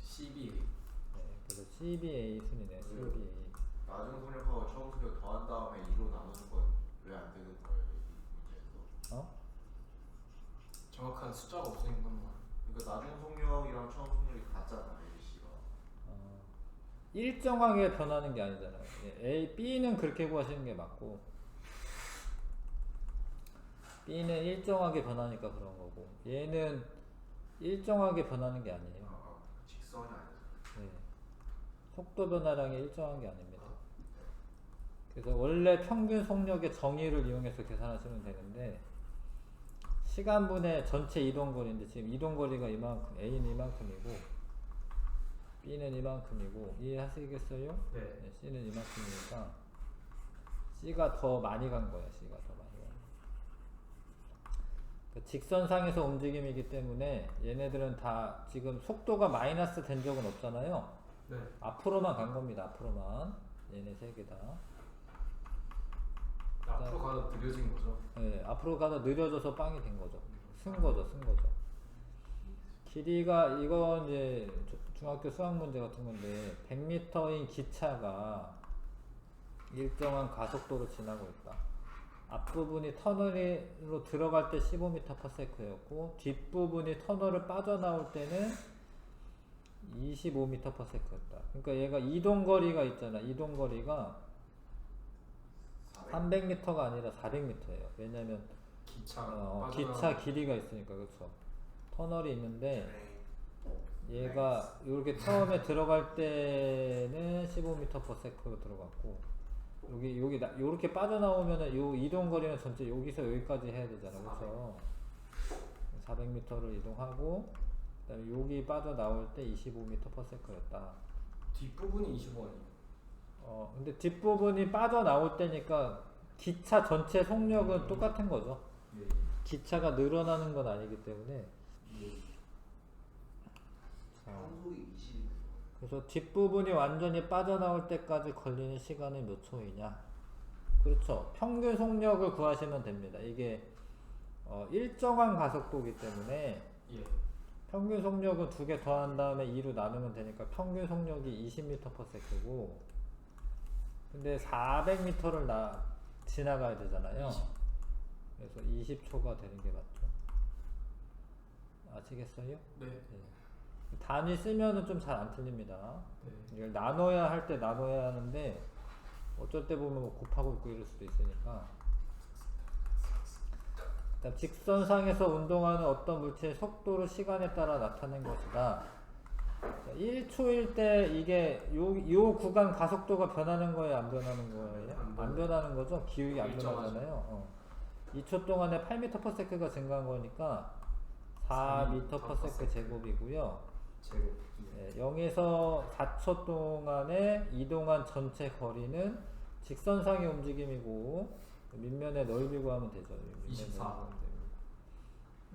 CB. 네, 그래서 CBA 순이네. CBA. 나중 속력하고 처음 속력 더한 다음에 2로 나누는 건 왜 안 되는 거예요? 이 문제에서. 정확한 숫자가 없으니까 뭐. 그러니까 나중 속력이랑 처음 속력이 같잖아, ABC가. 일정하게 변하는 게 아니잖아요. A, B는 그렇게 구하시는 게 맞고, B는 일정하게 변하니까 그런 거고, 얘는 일정하게 변하는 게 아니에요. 직선이 아니죠. 네. 속도 변화량이 일정한 게 아닙니다. 그래서 원래 평균 속력의 정의를 이용해서 계산하시면 되는데 시간분의 전체 이동거리인데 지금 이동거리가 이만큼 A는 이만큼이고 B는 이만큼이고 이해하시겠어요? 네. C는 이만큼이니까 C가 더 많이 간 거야. C가 더 많이 간 거야. 직선상에서 움직임이기 때문에 얘네들은 다 지금 속도가 마이너스 된 적은 없잖아요. 네. 앞으로만 간 겁니다. 앞으로만. 얘네 세 개 다. 앞으로 가다 느려진 거죠. 네, 앞으로 가다 느려져서 빵이 된 거죠. 쓴 거죠. 길이가 이건 이제 중학교 수학 문제 같은 건데 100m인 기차가 일정한 가속도로 지나고 있다. 앞부분이 터널로 들어갈 때 15m/s였고 뒷부분이 터널을 빠져나올 때는 25m/s였다. 그러니까 얘가 이동거리가 있잖아. 이동거리가 300m가 아니라 400m예요. 왜냐면 기차 길이가 있으니까. 그렇죠. 터널이 있는데 얘가 이렇게 처음에 들어갈 때는 15m/s로 들어갔고 여기 요렇게 빠져나오면은 요 이동거리는 전체 여기서 여기까지 해야 되잖아. 그렇죠. 400m를 이동하고 그다음에 여기 빠져나올 때 25m/s였다. 뒷부분이 25아니에요? 근데 뒷부분이 빠져나올 때니까 기차 전체 속력은 똑같은 거죠. 예. 기차가 늘어나는 건 아니기 때문에. 평속이 20. 그래서 뒷부분이 완전히 빠져나올 때까지 걸리는 시간은 몇 초이냐? 그렇죠. 평균 속력을 구하시면 됩니다. 이게 일정한 가속도이기 때문에 예. 평균 속력은 2개 더한 다음에 2로 나누면 되니까 평균 속력이 20m/s고 근데 400m를 지나가야 되잖아요. 20. 그래서 20초가 되는 게 맞죠. 아시겠어요? 네. 단위 쓰면은 좀 잘 안 틀립니다. 네. 이걸 나눠야 할 때 나눠야 하는데 어쩔 때 보면 뭐 곱하고 있고 이럴 수도 있으니까. 일단 직선상에서 운동하는 어떤 물체의 속도를 시간에 따라 나타낸 것이다. 1초일 때 이게 요 구간 가속도가 변하는 거예요? 안 변하는 거예요? 안 변하는 거죠? 기울기 안 변하잖아요. 2초 동안에 8m/s가 증가한 거니까 4m/s 제곱이고요. 제곱. 네, 0에서 4초 동안에 이동한 전체 거리는 직선상의 움직임이고 밑면의 넓이 구하면 되죠. 24.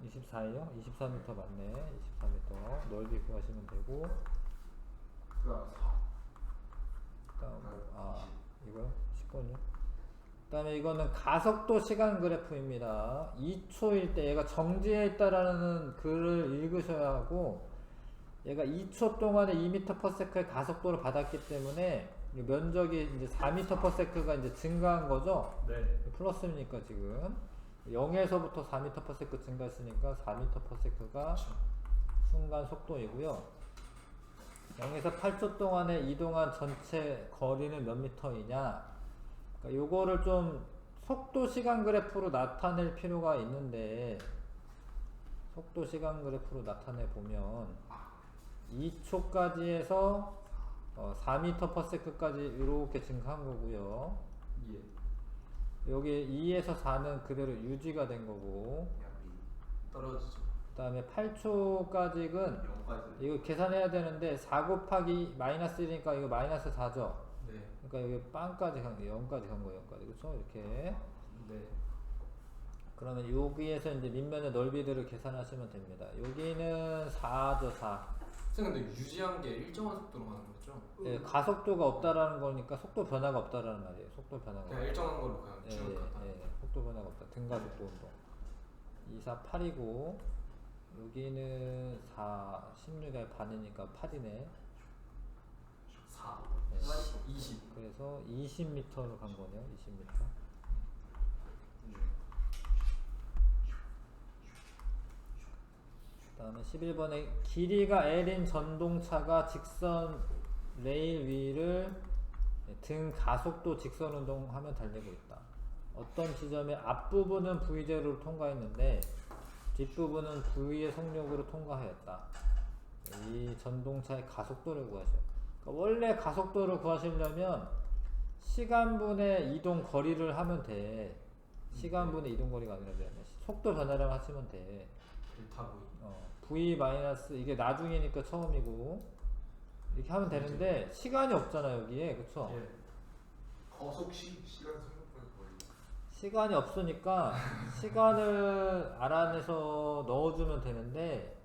24이요? 24m 맞네. 24m 넓이 구하시면 되고 그다음 4. 이거요? 10번이요? 그 다음에 이거는 가속도 시간 그래프입니다. 2초일 때 얘가 정지해 있다라는 글을 읽으셔야 하고 얘가 2초 동안에 2m/s의 가속도를 받았기 때문에 면적이 이제 4m/s가 이제 증가한 거죠. 네. 플러스니까 지금 0에서부터 4m/s 증가했으니까 4m/s가 순간 속도이고요. 0에서 8초 동안에 이동한 전체 거리는 몇 미터이냐? 그러니까 요거를 좀 속도 시간 그래프로 나타낼 필요가 있는데 속도 시간 그래프로 나타내 보면 2초까지 해서 4m/s까지 이렇게 증가한 거고요. 예. 여기 2에서 4는 그대로 유지가 된 거고 떨어지죠. 그 다음에 8초까지는 0까지. 이거 계산해야 되는데 4 곱하기 마이너스 1이니까 이거 마이너스 4죠. 네. 그러니까 여기 빵까지 간 거예요. 0까지 간 거예요. 0까지. 그렇죠? 이렇게. 네. 그러면 여기에서 이제 밑면의 넓이들을 계산하시면 됩니다. 여기는 4죠. 4. 근데 유지한 게 일정한 속도로 가는 거죠? 예, 가속도가 없다라는 거니까 속도 변화가 없다라는 말이에요. 속도 변화가 그냥 없다. 일정한 걸로 그냥 예, 쭉 갔다. 속도 변화가 없다. 등가속도 운동. 2, 4, 8이고 여기는 4, 16의 반이니까 8이네. 4. 네. 20. 그래서 20m로 간 거네요. 20m. 그 다음에 11번에 길이가 L인 전동차가 직선 레일 위를 등 가속도 직선 운동하며 달리고 있다. 어떤 지점에 앞부분은 V제로로 통과했는데 뒷부분은 V의 속력으로 통과하였다. 이 전동차의 가속도를 구하셔. 그러니까 원래 가속도를 구하시려면 시간분의 이동 거리를 하면 돼. 시간분의 이동 거리가 아니라 속도 변화량 하시면 돼. 델타 V. V 마이너스 이게 나중이니까 처음이고 이렇게 하면 되는데 시간이 없잖아 여기에, 그쵸? 예. 거속 시간 생각보다 거의 시간이 없으니까 시간을 알아내서 넣어주면 되는데,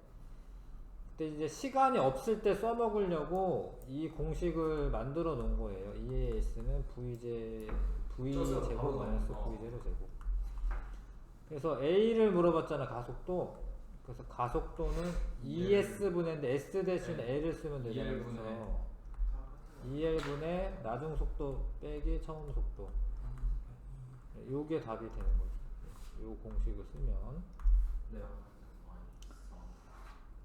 그때 이제 시간이 없을 때 써먹으려고 이 공식을 만들어 놓은 거예요. EAS는 V 써서 제곱 바로 마이너스 나오는 V 제로 제곱. 그래서 A를 물어봤잖아, 가속도. 그래서 가속도는 ES분의 S 대신 네. L을 쓰면 되잖아. 2L 분의 그래서 2L분의 나중 속도 빼기 처음 속도. 요게 답이 되는 거죠. 요 공식을 쓰면. 네.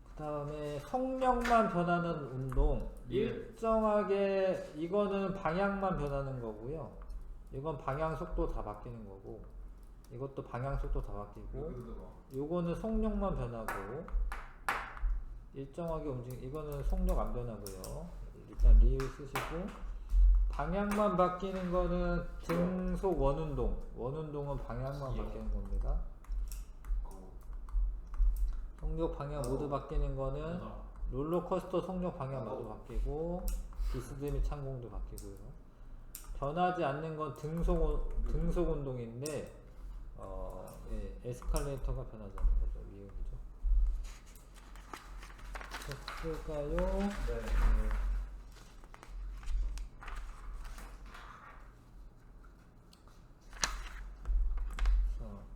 그 다음에 속력만 변하는 운동. 예. 일정하게 이거는 방향만 변하는 거고요. 이건 방향 속도 다 바뀌는 거고, 이것도 방향 속도 다 바뀌고, 요거는 속력만 변하고, 일정하게 이거는 속력 안 변하고요. 일단 리을 쓰시고, 방향만 바뀌는 거는 등속 원운동. 원운동은 방향만 예. 바뀌는 겁니다. 속력 방향 모두 바뀌는 거는 롤러코스터 속력 방향 모두 바뀌고, 비스드 및 창공도 바뀌고요. 변하지 않는 건 등속 운동인데, 예, 에스컬레이터가 변하지 않는 거죠. 미음이죠. 됐을까요? 네.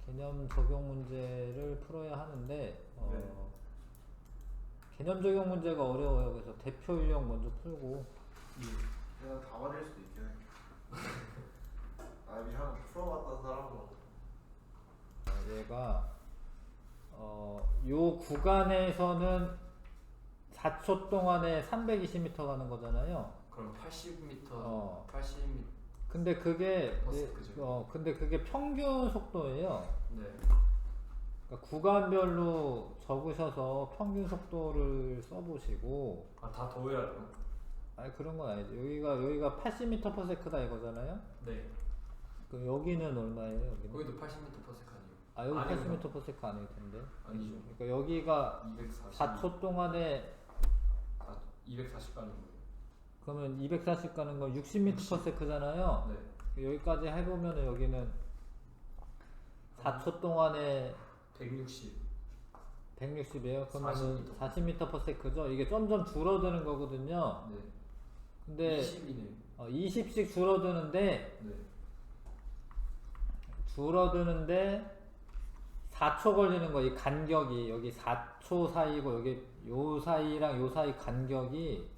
개념 적용 문제를 풀어야 하는데, 네. 개념 적용 문제가 어려워요. 그래서 대표 유형 먼저 풀고, 그냥 다 맞을 수도 있긴 해. 아 이미 한 풀어봤던 사람으로 얘가 요 구간에서는 4초 동안에 320m 가는 거잖아요. 그럼 80m, 어. 80m. 근데 그게 그죠. 근데 그게 평균 속도예요. 네. 그러니까 구간별로 적으셔서 평균 속도를 써보시고, 다 더해야 돼요? 아니 그런 건 아니죠. 여기가 80m/s다 이거잖아요. 네. 그 여기는 얼마예요? 여기는? 거기도 80m/s 아니에요? 아 여기 아니구나. 80m/s 아닐 텐데. 아니죠. 그러니까 여기가 240. 4초 동안에 240 가는 거예요. 그러면 240 가는 건 60m/s잖아요. 네. 여기까지 해보면 여기는 4초 동안에 160. 160이에요. 그러면은 40m. 40m/s죠. 이게 점점 줄어드는 거거든요. 네. 근데 20이네요. 20씩 줄어드는데 네. 4초 걸리는 거. 이 간격이 여기 4초 사이고 여기 요 사이랑 요 사이 간격이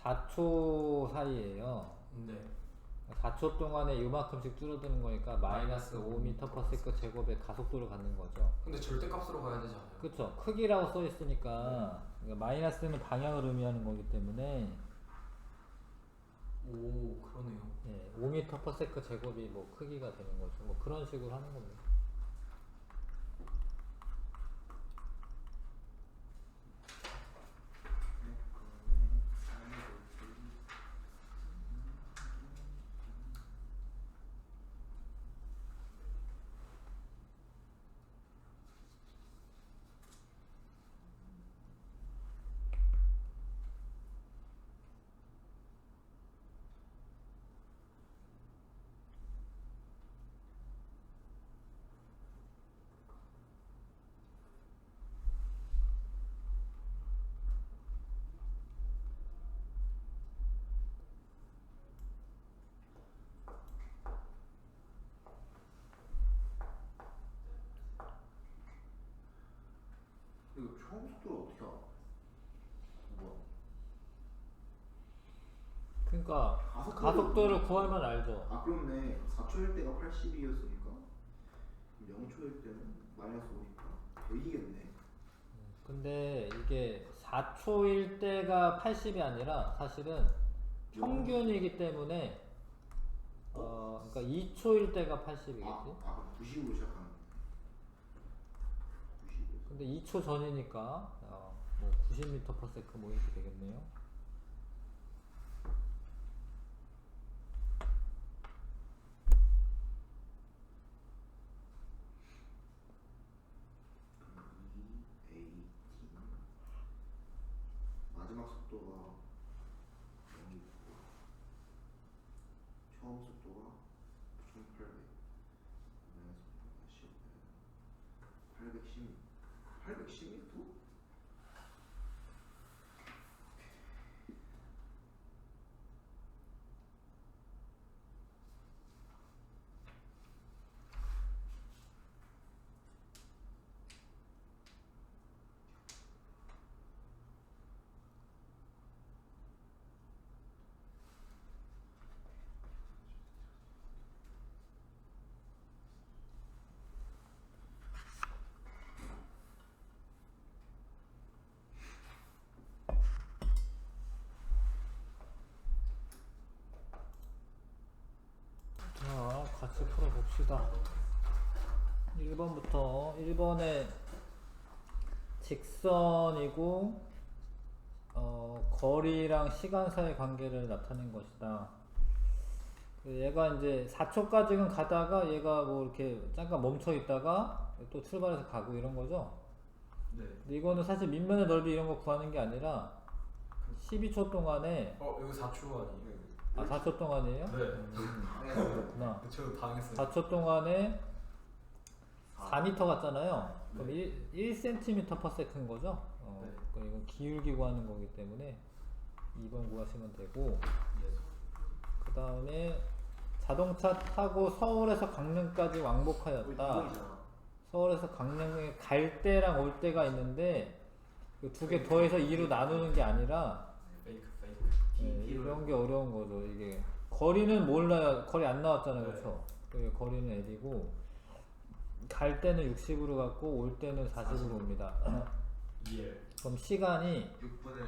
4초 사이예요. 네. 4초 동안에 요만큼씩 줄어드는 거니까 마이너스 5m/s 제곱의 가속도를 갖는 거죠. 근데 절대값으로 가야 되지 않아요? 그쵸. 크기라고 써 있으니까 그러니까 마이너스는 방향을 의미하는 거기 때문에 오, 그러네요. 예, 5m/s 제곱이 뭐 크기가 되는 거죠. 뭐 그런 식으로 하는 겁니다. 이거 처음 속도를 어떻게 알아? 뭐야? 그러니까 가속도를 구하면 알죠. 아 그렇네. 4초일 때가 80이었으니까 0초일 때는 마이너스 5니까 더 이기겠네. 근데 이게 4초일 때가 80이 아니라 사실은 평균이기 때문에 그러니까 2초일 때가 80이겠지. 그럼 90으로 시작하는. 90. 근데 2초 전이니까 뭐 90m/s 뭐 이렇게 되겠네요. 그럼 EAT 마지막 속도가 0이고 처음 속도가 1800 810 810m? 자, 같이 풀어봅시다. 1번부터 1번에 직선이고 거리랑 시간 사이 관계를 나타낸 것이다. 얘가 이제 4초까지는 가다가 얘가 뭐 이렇게 잠깐 멈춰 있다가 또 출발해서 가고 이런 거죠. 네. 근데 이거는 사실 밑면의 넓이 이런 거 구하는 게 아니라 12초 동안에 이거 4초 아니에요? 4초 동안이에요? 네. 그렇구나. 저 당했어요. 4초 동안에 4m 갔잖아요. 그럼 네. 1cm/s인 거죠? 네. 그럼 이건 기울기 구하는 거기 때문에 2번 구하시면 되고, 네. 그 다음에 자동차 타고 서울에서 강릉까지 왕복하였다. 이거이잖아. 서울에서 강릉에 갈 때랑 올 때가 있는데 그 두 개 더해서 2로 나누는 게 아니라 페이크. 이런 게 어려운 거죠. 이게 거리는 몰라요. 거리 안 나왔잖아요, 네. 그렇죠? 거리는 L이고 갈 때는 60으로 갔고 올 때는 40으로 옵니다. 예. 그럼 시간이 6분의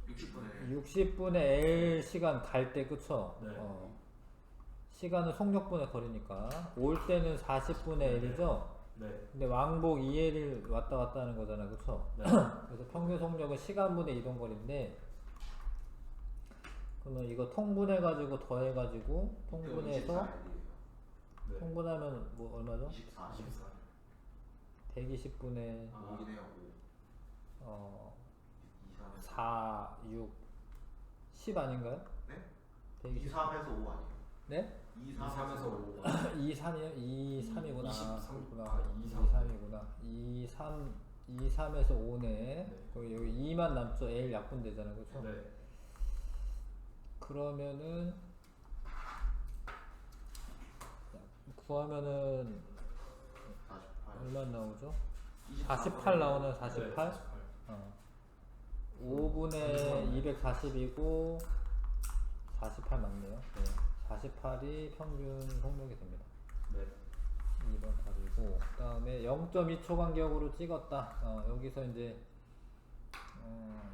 60분의 60분의 L 시간 갈 때, 그쵸? 네. 시간은 속력분의 거리니까 올 때는 40분의 L이죠. 네. 근데 왕복 2L을 왔다 갔다 하는 거잖아, 그쵸? 네. 그래서 평균 속력은 시간분의 이동거리인데, 그러면 이거 통분해가지고 더해가지고 통분해서 네. 통분하면 뭐 얼마죠? 24 24. 120분의 아. 5이네요. 5 4, 6, 10 아닌가요? 네? 120. 2, 3에서 5 아니에요? 네? 2, 3에서 5. 2, 3이요? 2, 3이구나. 23. 그렇구나. 아, 2, 2, 3이구나. 2, 3, 2, 3에서 5네. 네. 여기 2만 남죠. L 약분되잖아요. 그쵸? 네. 그러면은, 구하면은 48 얼마 나오죠? 24 48 나오네, 네, 48? 5분의 240이고 48 맞네요. 네. 48이 평균 속력이 됩니다. 네. 2번 답이고, 그 다음에 0.2초 간격으로 찍었다. 여기서 이제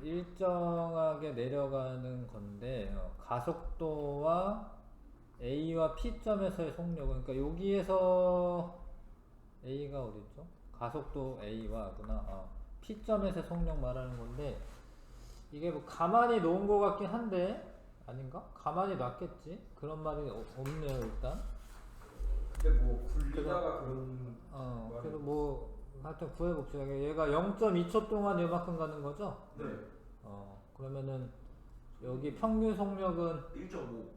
일정하게 내려가는 건데, 가속도와 A와 P점에서의 속력은, 그러니까 여기에서 A가 어딨죠? 가속도 A와 P점에서 속력 말하는 건데, 이게 뭐 가만히 놓은 것 같긴 한데 아닌가? 가만히 놨겠지? 그런 말이 없네요. 일단 근데 뭐 굴리다가 그런 그래도 뭐 하여튼 구해봅시다. 얘가 0.2초 동안 요만큼 가는 거죠? 네. 그러면은 여기 평균 속력은 1.5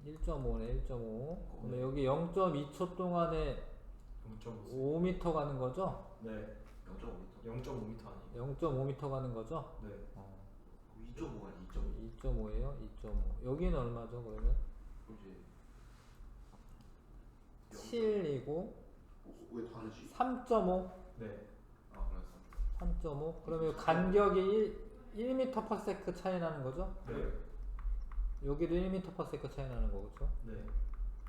1.5네. 1.5. 그러면 여기 0.2초 동안에 0.5. 5m 가는 거죠? 네. 0.5m 0.5m 아니에요? 0.5m 가는 거죠? 네. 2.5 아니 2.5 2.5예요? 2.5. 여기는 얼마죠, 그러면? 이제 7이고 왜 다르지? 3.5. 네. 아 그래서 3.5. 그러면 간격이 1m/s 차이 나는 거죠? 네. 여기도 1m/s 차이 나는 거죠? 네.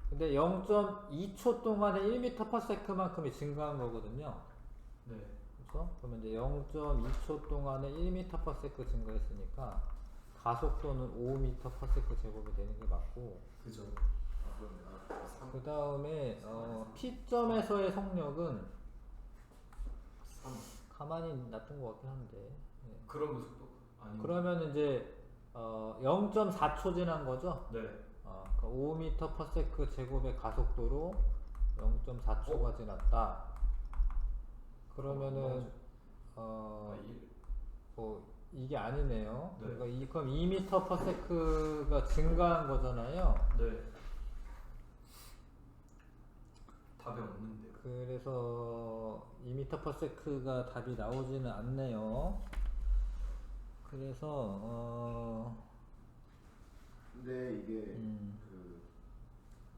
근데 0.2초 동안에 1m/s만큼이 증가한 거거든요. 네. 그렇죠? 그러면 이제 0.2초 동안에 1m/s 증가했으니까 가속도는 5m/s 제곱이 되는 게 맞고, 그죠. 아 그러네. 그 다음에 P점에서의 속력은 가만히 놔둔 것 같긴 한데. 예. 그런 속도 아니. 그러면 이제 0.4초 지난 거죠? 네. 그러니까 5m/s 제곱의 가속도로 0.4초가 지났다. 그러면은 이게 아니네요. 네. 그러니까 그럼 2m/s가 증가한 거잖아요. 네. 답이 없는데. 그래서 2m/s가 답이 나오지는 않네요. 그래서 근데 이게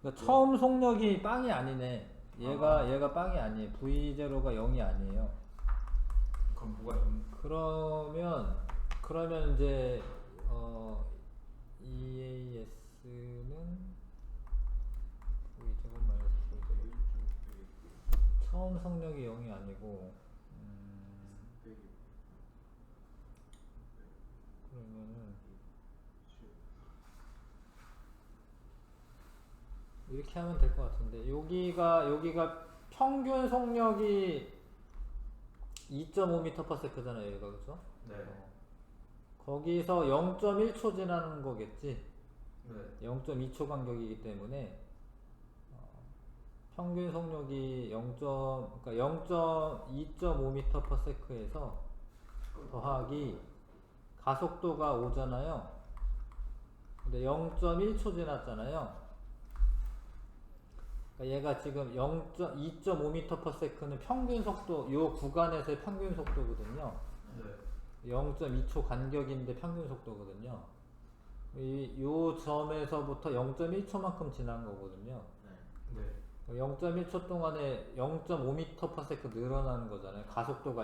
그러니까 처음 속력이 빵이 아니네. 얘가 빵이 아니에요. V0가 0이 아니에요. 그럼 뭐가 있는? 그러면 이제 EAS는 V0 마이너스 V0. 처음 속력이 0이 아니고 그러면은 이렇게 하면 될 것 같은데 여기가 평균 속력이 2.5m/s잖아요. 얘가 그죠? 네. 거기서 0.1초 지나는 거겠지. 네. 0.2초 간격이기 때문에 평균 속력이 2.5m/s에서 더하기 가속도가 5잖아요. 근데 0.1초 지났잖아요. 그러니까 얘가 지금 2.5m/s는 평균 속도, 요 구간에서의 평균 속도거든요. 네. 0.2초 간격인데 평균 속도거든요. 요 점에서부터 0.1초만큼 지난 거거든요. 네. 0.1초 동안에 0.5m/s 늘어나는 거잖아요. 가속도가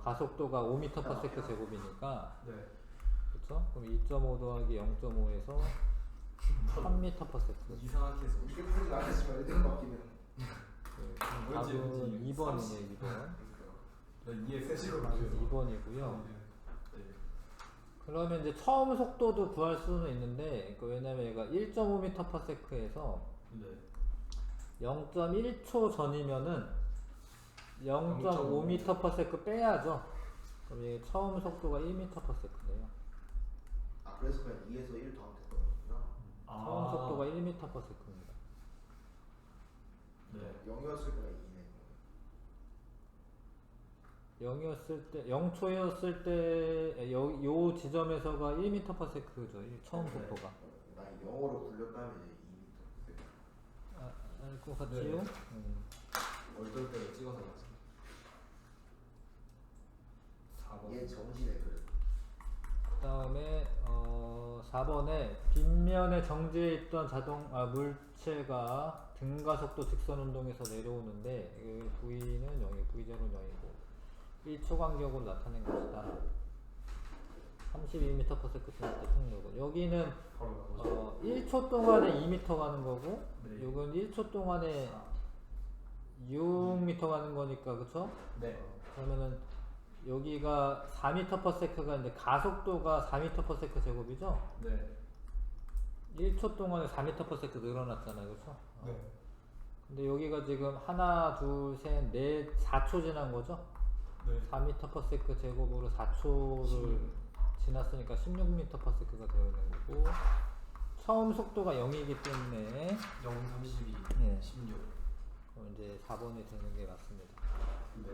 5m/s 제곱이니까. 네. 그쵸? 그럼 2.5 더하기 0.5에서 3m/s. 이상하게 해서. 이렇게 풀지 않았지만 일단 바뀌면 뭔지 답은 2번이네, 2번. 나 이해 세시로 답은 맞춰서. 2번이고요. 네. 그러면 이제 처음 속도도 구할 수는 있는데, 왜냐면 얘가 1.5m/s에서 네. 0.1초 전이면은 0.5m/s 빼야죠. 그럼 이게 처음 속도가 1m/s네요. 그래서 그냥 2에서 1 더하면 됐던 거구나. 처음 속도가 1m/s입니다. 네. 0이었을 거야 2네. 0이었을 때, 0초였을 때, 요 지점에서가 1m/s죠. 처음 속도가. 나 0으로 굴렸다면 이제 2m. 알 것 같지요? 네. 얼떨 때를 찍어서 맞아. 4번. 얘 정신에 그래. 그 다음에 4번에 빗면에 정지해 있던 물체가 등가속도 직선 운동에서 내려오는데 여기 V는 0이고 V0는 0이고 1초 간격으로 나타낸 것이다. 32m/s 지날 때 속력은 여기는 바로 나오죠. 1초 동안에 2m 가는 거고 네. 요건 1초 동안에 6m 가는 거니까 그쵸? 네. 그러면은 여기가 4m/s가 이제 가속도가 4m/s 제곱이죠? 네. 1초 동안에 4m/s 늘어났잖아요, 그렇죠? 네. 근데 여기가 지금 하나, 둘, 셋, 넷, 4초 지난 거죠? 네. 4m/s 제곱으로 4초를 지났으니까 16m/s가 되어 있는 거고 처음 속도가 0이기 때문에 0, 32, 네. 16. 그럼 이제 4번이 되는 게 맞습니다. 네.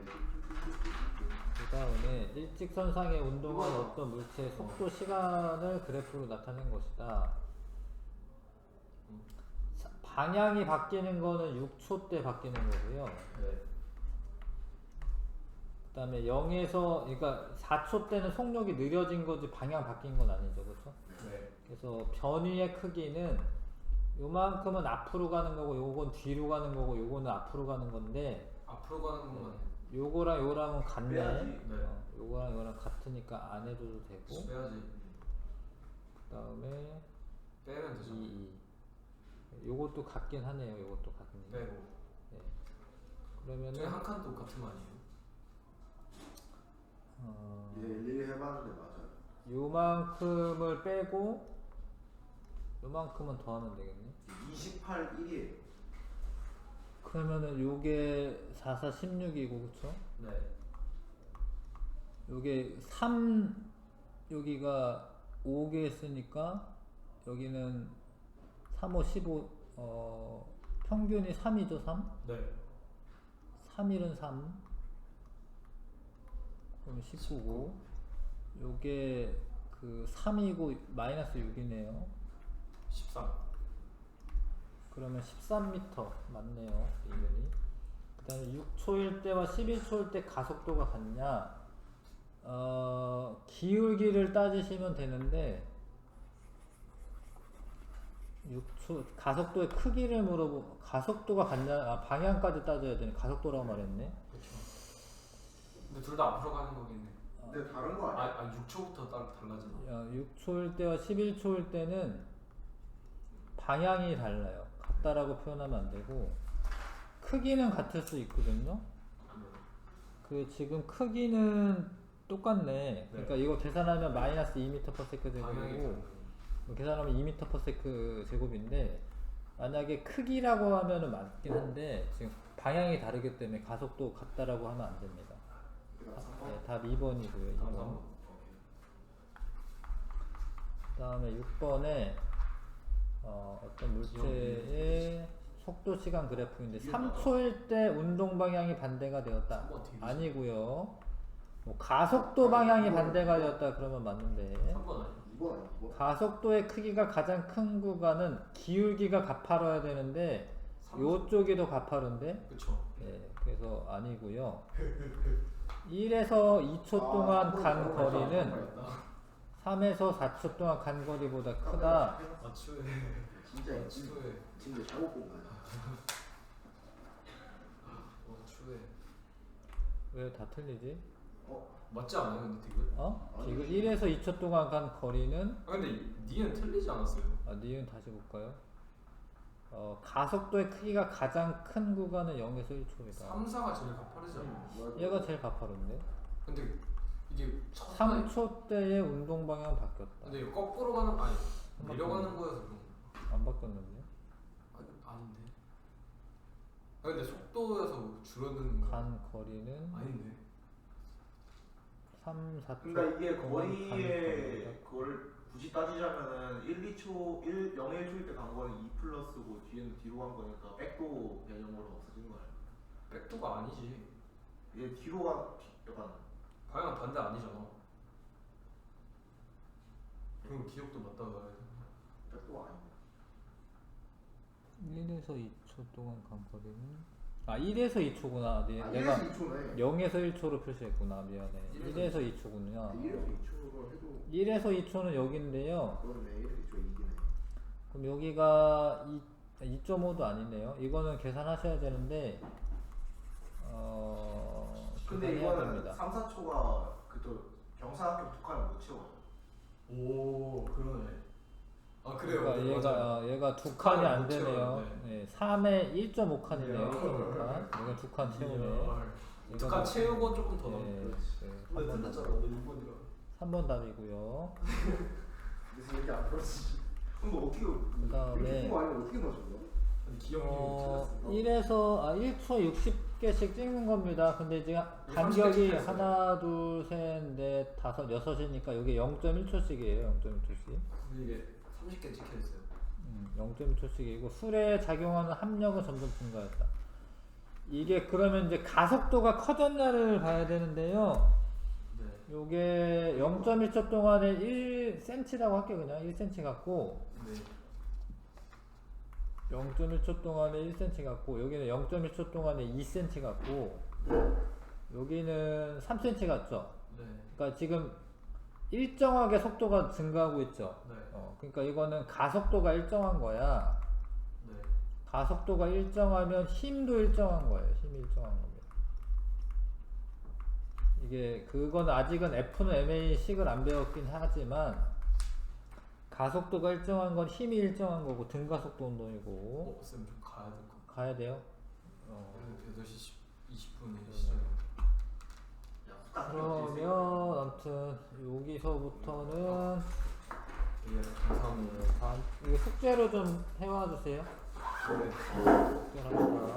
그 다음에 일직선상에 운동한 어떤 물체의 속도 시간을 그래프로 나타낸 것이다. 방향이 바뀌는 거는 6초 때 바뀌는 거고요. 네. 그 다음에 0에서, 그러니까 4초 때는 속력이 느려진 거지 방향 바뀐 건 아니죠. 그렇죠? 네. 그래서 변위의 크기는 요만큼은 앞으로 가는 거고 요건 뒤로 가는 거고 요거는 앞으로 가는 건데 앞으로 가는 것만 요거랑 요랑은 같네. 빼야지. 네. 요거랑 요랑 같으니까 안 해줘도 되고 빼야지. 그 다음에 빼면 되죠. 요것도 같긴 하네요. 요것도 같네. 빼고. 네. 저희 그러면은 한 칸 똑같은 거 아니에요? 이제 일일이 해봤는데 맞아요. 요만큼을 빼고 요만큼은 더하면 되겠네. 28 1이에요. 그러면은 요게 4, 4, 16이고 그쵸? 네. 요게 3 여기가 5개 했으니까 여기는 3, 5, 15 평균이 3이죠 3? 네. 3일은 3 그럼 19고 요게 그 3이고 마이너스 6이네요 13. 그러면 13m 맞네요 이면이. 그 다음에 6초일 때와 11초일 때 가속도가 같냐 기울기를 따지시면 되는데 6초 가속도의 크기를 가속도가 같냐 방향까지 따져야 되네 가속도라고 말했네. 그렇죠. 근데 둘 다 앞으로 가는 거겠네. 근데 다른 거 아니야? 6초부터 달라지나? 6초일 때와 11초일 때는 방향이 달라요. 같다라고 표현하면 안 되고 크기는 같을 수 있거든요. 그 지금 크기는 똑같네. 그러니까 이거 계산하면 마이너스 2m/s 제곱이고 계산하면 2m/s 제곱인데 만약에 크기라고 하면은 맞긴 한데 지금 방향이 다르기 때문에 가속도 같다라고 하면 안 됩니다. 네, 답 2번이고요. 2번. 그 다음에 6번에 어떤 물체의 속도 시간 그래프인데 3초일 때 운동 방향이 반대가 되었다. 아니고요. 뭐 가속도 방향이 반대가 되었다 그러면 맞는데 3번 아니야? 2번 아니야? 2번? 가속도의 크기가 가장 큰 구간은 기울기가 가파라야 되는데 요쪽이 더 가파른데 그쵸. 네, 그래서 아니고요. 1에서 2초 동안 간 거리는 3에서 4초 동안 간 거리보다 크다. 추해. 진짜 추해. 진짜 잘못 본 거야. 추해. 왜 다 틀리지? 맞지 않아요 근데 디귿? 지금 1에서 2초 동안 간 거리는 근데 니은 틀리지 않았어요? 니은 다시 볼까요? 가속도의 크기가 가장 큰 구간은 0에서 1초입니다. 3, 4가 제일 가파르지 않아요? 얘가 제일 가파른데? 근데 이게 3초 때의 운동 방향 바뀌었다. 근데 이거 거꾸로 가는 아니 내려가는 거여서 그런 거. 안 바뀌었는데? 아닌데. 근데 속도에서 줄어드는 거. 간 거리는 아닌데. 3, 4초. 그러니까 이게 동안 거리에 간 그걸 굳이 따지자면은 1, 2초, 0, 1초일 때 간 거는 2 플러스고 뒤에는 뒤로 간 거니까 백도 개념으로 없어지는 거 아니야? 백도가 아니지. 얘 뒤로 가 약간 방향 반대 아니잖아. 그럼 기억도 맞다 가야 돼. 백도가 아니야. 1에서 2초 동안 간 거리는 1에서 2초구나. 내가 1에서 2초네. 0에서 1초로 표시했구나. 미안해. 1에서 2초군요. 1에서 2초로 해도 1에서 2초는 여기인데요. 그러네. 1에서 2초 이기네. 그럼 여기가 2.5도 아니네요. 이거는 계산하셔야 되는데 근데 계산해야 이거는 됩니다. 3, 4초가 그또 경사학교 두 칸을 못 채워요. 오 그러네. 아 그래요. 그러니까 얘가 두 칸이 안 못 되네요. 채웠는데. 네, 3에 1.5칸이네요. 1.5칸. 이건 두 칸 채우네. 두 칸 채우고 조금 더 넣어. 네, 근데 틀렸잖아. 너 6번이라. 3번 답이고요. 그래서 이렇게 안 풀었지. 그럼 뭐 어떻게 그다음에 거 아니면 어떻게 맞췄나? 기억력이 틀렸어. 1에서 1초 60개씩 찍는 겁니다. 근데 지금 간격이 하나, 둘, 셋, 넷, 다섯, 6이니까 여기 0.1초씩이에요. 0.1초씩. 근데 이게 30개 찍혀 있어요. 0.1초씩이고 술에 작용하는 함량은 점점 증가했다. 이게 그러면 이제 가속도가 커졌나를 봐야 되는데요. 네. 요게 0.1초 동안에 1cm라고 할게요. 그냥 1cm 갖고 네. 0.1초 동안에 1cm 같고 여기는 0.1초 동안에 2cm 같고 여기는 3cm 같죠? 네. 그러니까 지금 일정하게 속도가 증가하고 있죠? 네. 그러니까 이거는 가속도가 일정한 거야. 네. 가속도가 일정하면 힘도 일정한 거예요. 힘이 일정한 겁니다. 이게 그건 아직은 F는 MA식을 안 배웠긴 하지만 가속도가 일정한 건 힘이 일정한 거고 등가속도 운동이고 쌤 좀 가야 될 것 같아. 가야 돼요. 그래도 8시 20분에 시작. 그러면 아무튼 여기서부터는 예, 감사합니다. 이거 숙제로 좀 해와 주세요. 네. 숙제를 합니다.